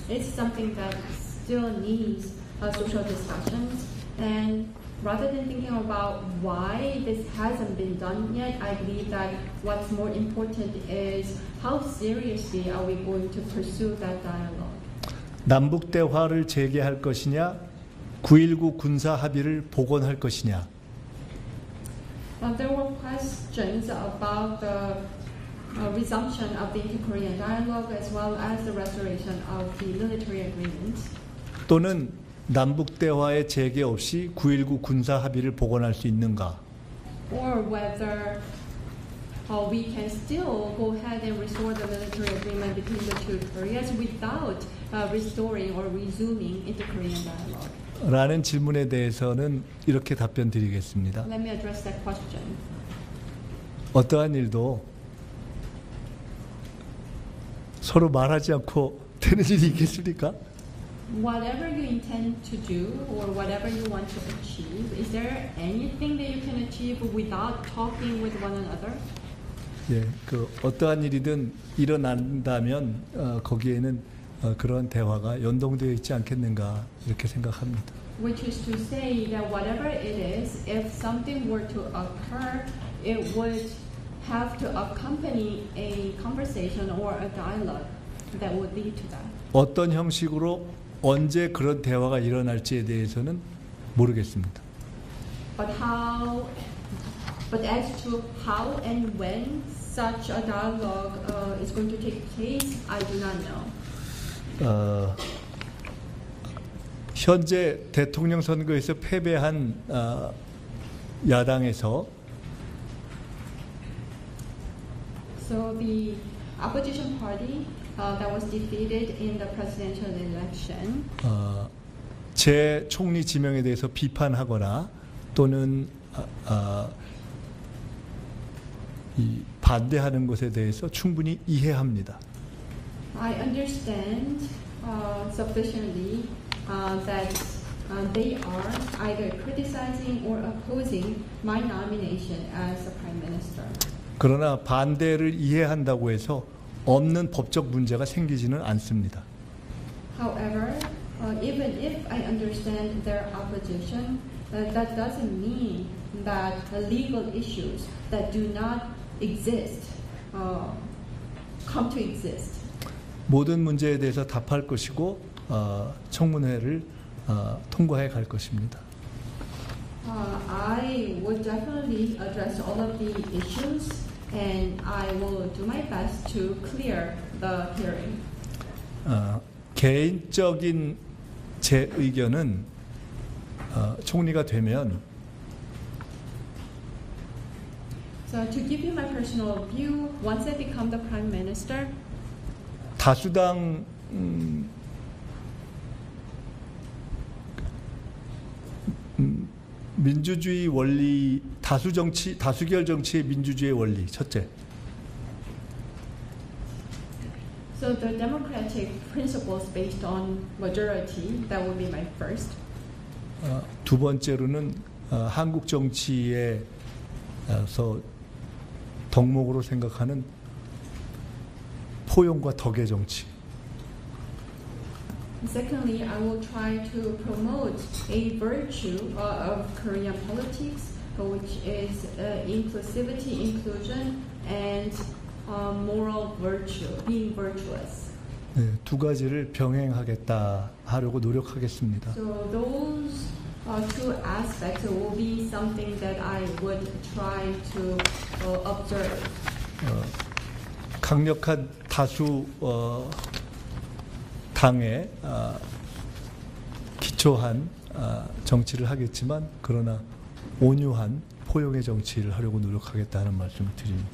is something that still needs social discussions, and rather than thinking about why this hasn't been done yet, I believe that what's more important is how seriously are we going to pursue that dialogue. 남북 대화를 재개할 것이냐, 9.19 군사 합의를 복원할 것이냐. There were questions about the resumption of the inter-Korean dialogue as well as the restoration of the military agreement. 또는 남북 대화의 재개 없이 9.19 군사 합의를 복원할 수 있는가? Or whether we can still go ahead and restore the military agreement between the two Koreas without restoring or resuming inter-Korean dialogue. 라는 질문에 대해서는 이렇게 답변 드리겠습니다. Let me address that question. 어떠한 일도 서로 말하지 않고 되는 일이 있겠습니까? Whatever you intend to do or whatever you want to achieve, is there anything that you can achieve without talking with one another? 예, 그 어떠한 일이든 일어난다면 거기에는 그런 대화가 연동되어 있지 않겠는가 이렇게 생각합니다. Which is to say that whatever it is, if something were to occur, it would have to accompany a conversation or a dialogue that would lead to that. 어떤 형식으로 언제 그런 대화가 일어날지에 대해서는 모르겠습니다. But as to how and when such a dialogue is going to take place, I do not know. 현재 대통령 선거에서 패배한 야당에서 So the opposition party that was defeated in the presidential election 제 총리 지명에 대해서 비판하거나 또는 이 반대하는 것에 대해서 충분히 이해합니다. I understand sufficiently that they are either criticizing or opposing my nomination as a prime minister. 그러나 반대를 이해한다고 해서 없는 법적 문제가 생기지는 않습니다. However, even if I understand their opposition, that doesn't mean that legal issues that do not exist come to exist. 모든 문제에 대해서 답할 것이고 청문회를 통과해 갈 것입니다. I would definitely address all of the issues, and I will do my best to clear the hearing. 개인적인 제 의견은 총리가 되면 So to give you my personal view, once I become the prime minister, 다수당 민주주의 원리, 다수결 정치의 민주주의 원리 첫째. so the democratic principles based on majority, that would be my first. 두 번째로는 한국 정치에서 덕목으로 생각하는 포용과 덕의 정치. Secondly, I will try to promote a virtue of Korean politics, which is inclusivity, inclusion, and moral virtue, being virtuous. 네, 두 가지를 병행하겠다 하려고 노력하겠습니다. So those two aspects will be something that I would try to observe. 강력한 다수 당에 기초한 정치를 하겠지만 그러나 온유한 포용의 정치를 하려고 노력하겠다는 말씀을 드립니다.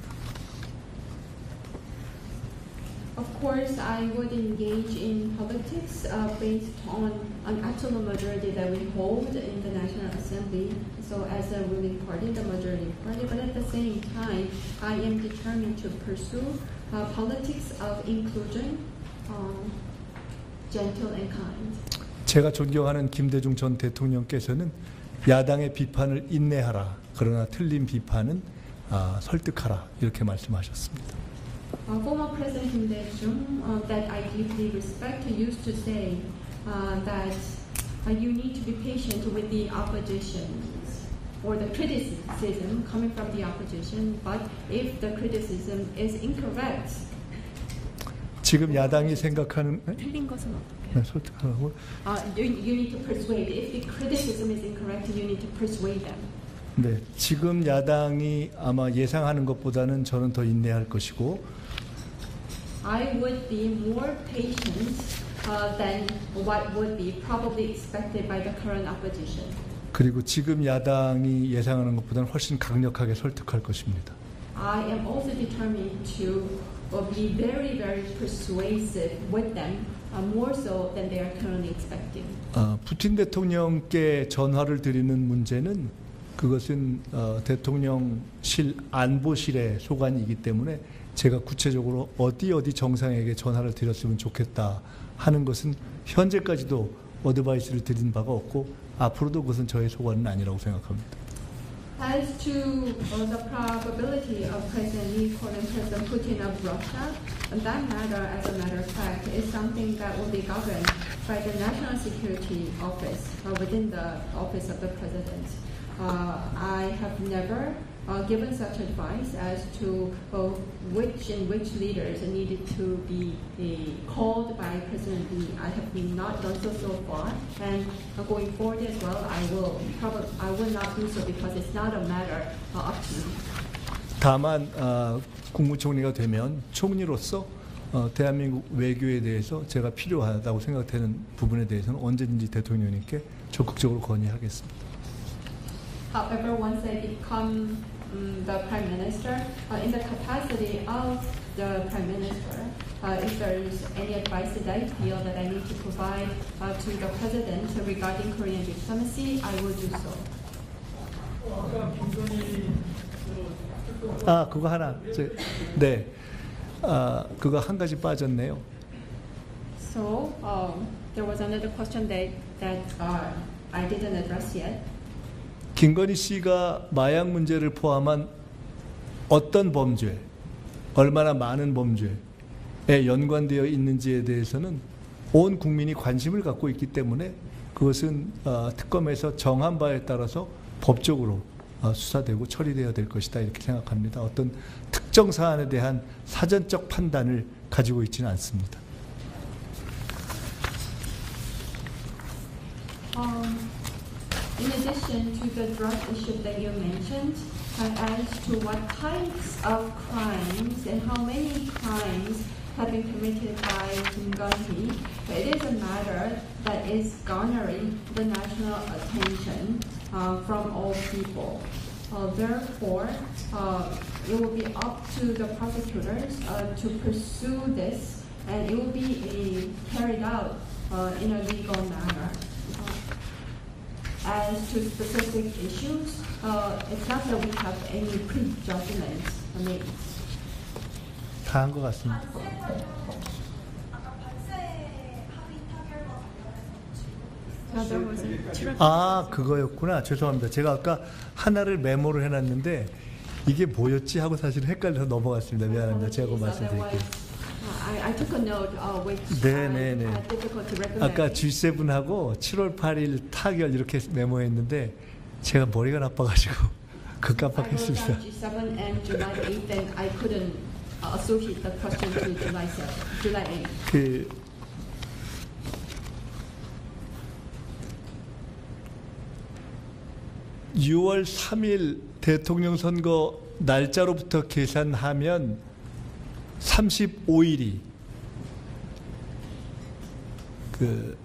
Of course, I would engage in politics based on an absolute majority that we hold in the National Assembly. So, as a ruling party, the majority party, but at the same time, I am determined to pursue politics of inclusion, gentle and kind. 제가 존경하는 김대중 전 대통령께서는 야당의 비판을 인내하라. 그러나 틀린 비판은 설득하라. 이렇게 말씀하셨습니다. Former President Kim Dae-jung, that I deeply respect, used to say that you need to be patient with the opposition or the criticism coming from the opposition. But if the criticism is incorrect, 지금 야당이 생각하는 틀린 것은 어떻게? 네, 설득하라고. You need to persuade. If the criticism is incorrect, you need to persuade them. 네, 지금 야당이 아마 예상하는 것보다는 저는 더 인내할 것이고. I would be more patient than what would be probably expected by the current opposition. 그리고 지금 야당이 예상하는 것보다는 훨씬 강력하게 설득할 것입니다. I am also determined to be very, very persuasive with them, more so than they are currently expecting. 푸틴 대통령께 전화를 드리는 문제는 그것은 대통령실 안보실의 소관이기 때문에 제가 구체적으로 어디 정상에게 전화를 드렸으면 좋겠다 하는 것은 현재까지도 어드바이스를 드린 바가 없고 앞으로도 그것은 저의 소관은 아니라고 생각합니다. As to the probability of President Lee calling President Putin of Russia, that matter, as a matter of fact, is something that will be governed by the National Security Office within the office of the President. I have never given such advice as to which leaders needed to be called by President Lee. I have not done so far, and going forward as well, I will not do so because it's not a matter up to me. 다만 국무총리가 되면 총리로서 대한민국 외교에 대해서 제가 필요하다고 생각되는 부분에 대해서는 언제든지 대통령님께 적극적으로 건의하겠습니다. However, once I become the Prime Minister, in the capacity of the Prime Minister, if there is any advice that I feel that I need to provide to the President regarding Korean diplomacy, I will do so. 그거 하나. 네. 그거 한 가지 빠졌네요. So, there was another question that I didn't address yet. 김건희 씨가 마약 문제를 포함한 어떤 범죄, 얼마나 많은 범죄에 연관되어 있는지에 대해서는 온 국민이 관심을 갖고 있기 때문에 그것은 특검에서 정한 바에 따라서 법적으로 수사되고 처리되어야 될 것이다 이렇게 생각합니다. 어떤 특정 사안에 대한 사전적 판단을 가지고 있지는 않습니다. In addition to the drug issue that you mentioned, as to what types of crimes and how many crimes have been committed by Kim Gun-hee, it is a matter that is garnering the national attention from all people. Therefore, it will be up to the prosecutors to pursue this, and it will be carried out in a legal manner. As to specific issues, it's not that we have any prejudgments made. 다 한 것 같습니다. 그거였구나. 죄송합니다. 제가 아까 하나를 메모를 해놨는데 이게 뭐였지 하고 사실 헷갈려서 넘어갔습니다. 미안합니다. 제가 말씀드릴게요. I took a note which 네네네. difficult to recommend. 아까 G7하고 7월 8일 타결 이렇게 메모했는데 제가 머리가 나빠가지고 그 깜빡했습니다. I wrote down G7 and July 8th, and I couldn't associate the question to July 8th. 6월 3일 대통령 선거 날짜로부터 계산하면 35일이 그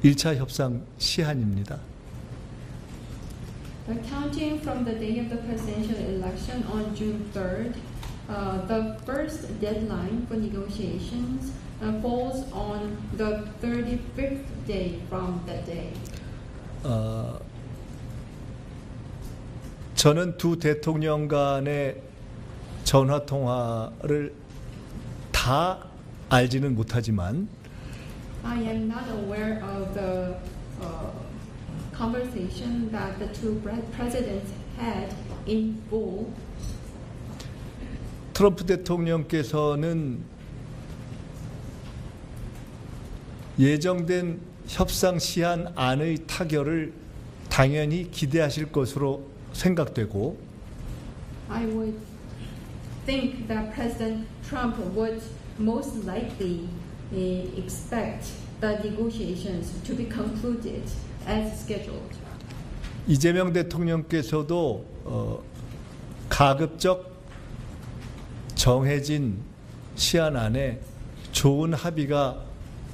1차 협상 시한입니다. Counting from the day of the presidential election on June 3rd, the first deadline for negotiations falls on the 35th day from that day. 저는 두 대통령 간의 전화 통화를 다 알지는 못하지만 I am not aware of the conversation that the two presidents had in full. 트럼프 대통령께서는 예정된 협상 시한 안의 타결을 당연히 기대하실 것으로 생각되고 I would think that President Trump would most likely expect the negotiations to be concluded as scheduled. 이재명 대통령께서도 가급적 정해진 시한 안에 좋은 합의가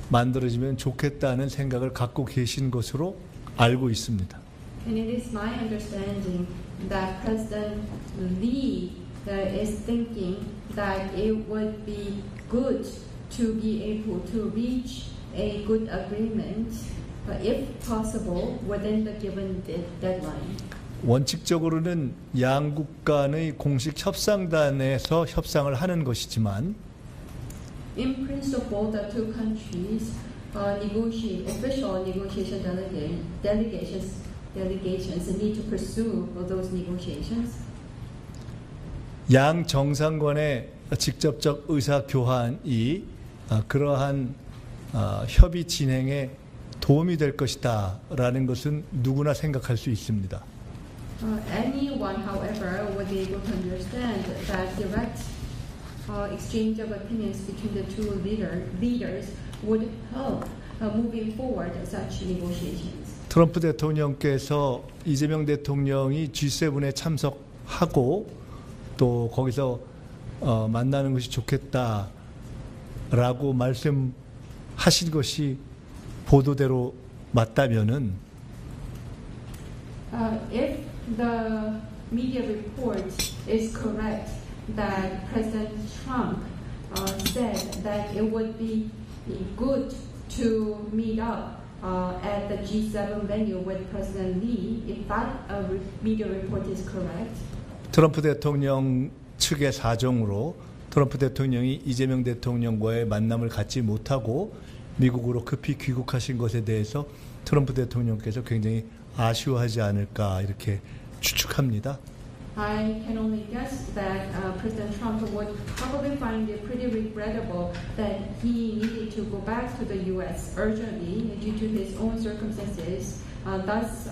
만들어지면 좋겠다는 생각을 갖고 계신 것으로 알고 있습니다. And it is my understanding that President Lee is thinking that it would be good to be able to reach a good agreement, if possible, within the given deadline. 원칙적으로는 양국 간의 공식 협상단에서 협상을 하는 것이지만 In principle, the two countries official negotiation delegations need to pursue those negotiations. 양 정상간의 직접적 의사 교환이 그러한 협의 진행에 도움이 될 것이다라는 것은 누구나 생각할 수 있습니다. Anyone, however, would be able to understand that direct exchange of opinions between the two leaders would help moving forward such negotiations. 트럼프 대통령께서 이재명 대통령이 G7에 참석하고 또 거기서 만나는 것이 좋겠다 라고 말씀하신 것이 보도대로 맞다면은 if the media report is correct that President Trump said that it would be good to meet up at the G7 venue with President Lee, if that media report is correct. 트럼프 대통령 측의 사정으로 트럼프 대통령이 이재명 대통령과의 만남을 갖지 못하고 미국으로 급히 귀국하신 것에 대해서 트럼프 대통령께서 굉장히 아쉬워하지 않을까 이렇게 추측합니다. I can only guess that President Trump would probably find it pretty regrettable that he needed to go back to the U.S. urgently due to his own circumstances, thus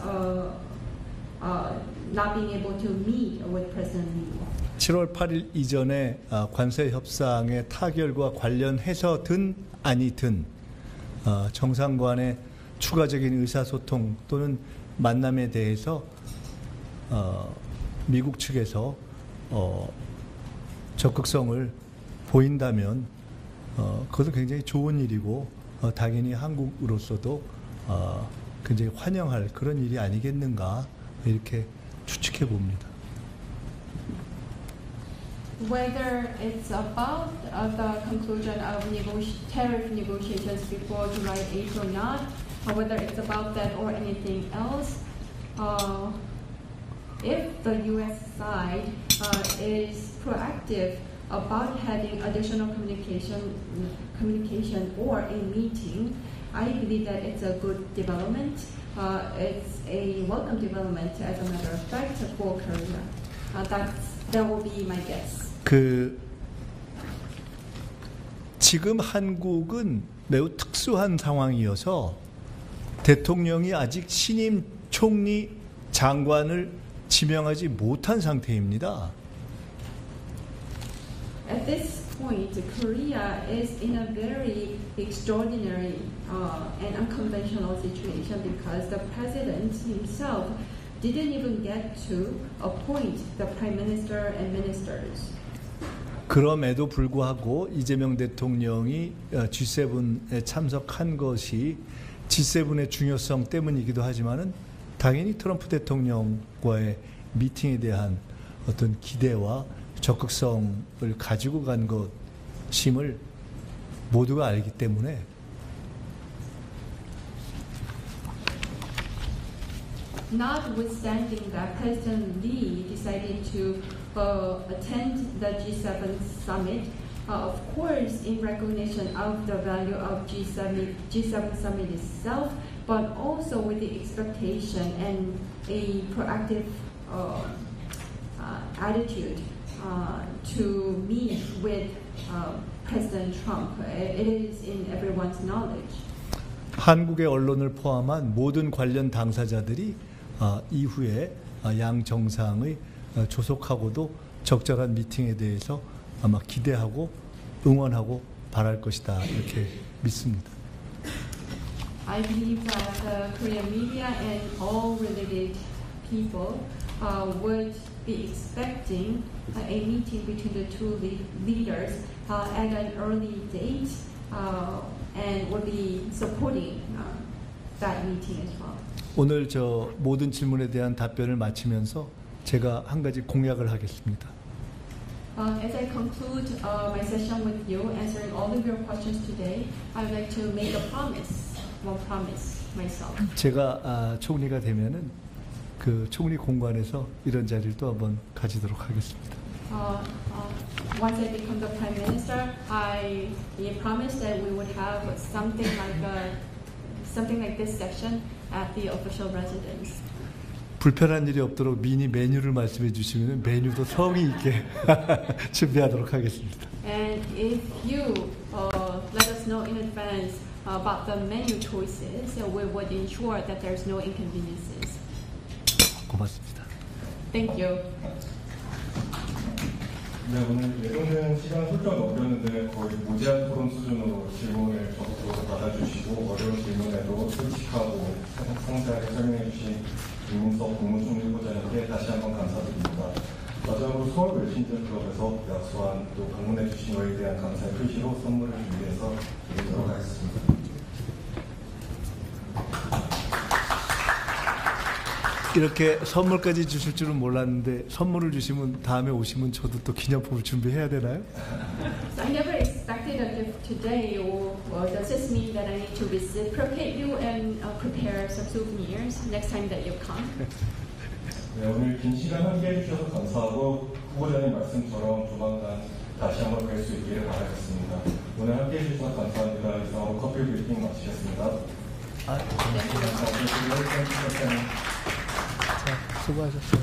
not being able to meet with President Lee. 7월 8일 이전에 관세 협상의 타결과 관련해서든 아니든 정상 간의 추가적인 의사소통 또는 만남에 대해서 미국 측에서 적극성을 보인다면 그것은 굉장히 좋은 일이고 당연히 한국으로서도 굉장히 환영할 그런 일이 아니겠는가 이렇게 추측해 봅니다. Whether it's about the conclusion of tariff negotiations before July 8th or not, or whether it's about that or anything else, if the U.S. side is proactive about having additional communication or a meeting, I believe that it's a good development. It's a welcome development, as a matter of fact, for Korea. That will be my guess. 지금 한국은 매우 특수한 상황이어서 대통령이 아직 신임 총리 장관을 지명하지 못한 상태입니다. At this point, Korea is in a very extraordinary and unconventional situation because the president himself didn't even get to appoint the prime minister and ministers. 그럼에도 불구하고 이재명 대통령이 G7에 참석한 것이 G7의 중요성 때문이기도 하지만은 당연히 트럼프 대통령과의 미팅에 대한 어떤 기대와 적극성을 가지고 간 것임을 모두가 알기 때문에 Notwithstanding that President Lee decided to attend the G7 summit, of course, in recognition of the value of G7 summit itself, but also with the expectation and a proactive attitude to meet with President Trump. It is in everyone's knowledge. 한국의 언론을 포함한 모든 관련 당사자들이 이후에 양 정상의 조속하고도 적절한 미팅에 대해서 아마 기대하고 응원하고 바랄 것이다 이렇게 믿습니다. I believe that the Korean media and all related people would be expecting a meeting between the two leaders at an early date and would be supporting that meeting as well. 오늘 저 모든 질문에 대한 답변을 마치면서 제가 한 가지 공약을 하겠습니다. As I conclude my session with you, answering all of your questions today, I would like to make a promise, one promise myself. 제가 총리가 되면은 그 총리 공관에서 이런 자리를 또 한번 가지도록 하겠습니다. Once I become the prime minister, I promise that we would have something like this session at the official residence. 불편한 일이 없도록 미니 메뉴를 말씀해 주시면 메뉴도 성의 있게 준비하도록 하겠습니다. And if you let us know in advance about the menu choices, we would ensure that there's no inconveniences. 고맙습니다. Thank you. 네, 오늘 예정된 시간 훌쩍 넘겼는데 거의 무제한 토론 수준으로 질문을 적극적으로 받아주시고 어려운 질문에도 솔직하고 상세하게 설명해 주신 김문석 국무총리 후보자님께 다시 한번 감사드립니다. 마지막으로 서울 웰싱턴클럽에서 약소한 또 방문해 주신 거에 대한 감사의 표시로 선물을 준비해서 드리도록 하겠습니다. 이렇게 선물까지 주실 줄은 몰랐는데 선물을 주시면 다음에 오시면 저도 또 기념품을 준비해야 되나요? So I never expected a gift today, or does this mean that I need to reciprocate you and prepare some souvenirs next time that you come? 네, 오늘 긴 시간 함께 해주셔서 감사하고 후보자님 말씀처럼 조만간 다시 한번 뵐 수 있기를 바라겠습니다. 오늘 함께 해주셔서 감사합니다. 이상으로 커피 브리핑 마치겠습니다. 수고하셨어요.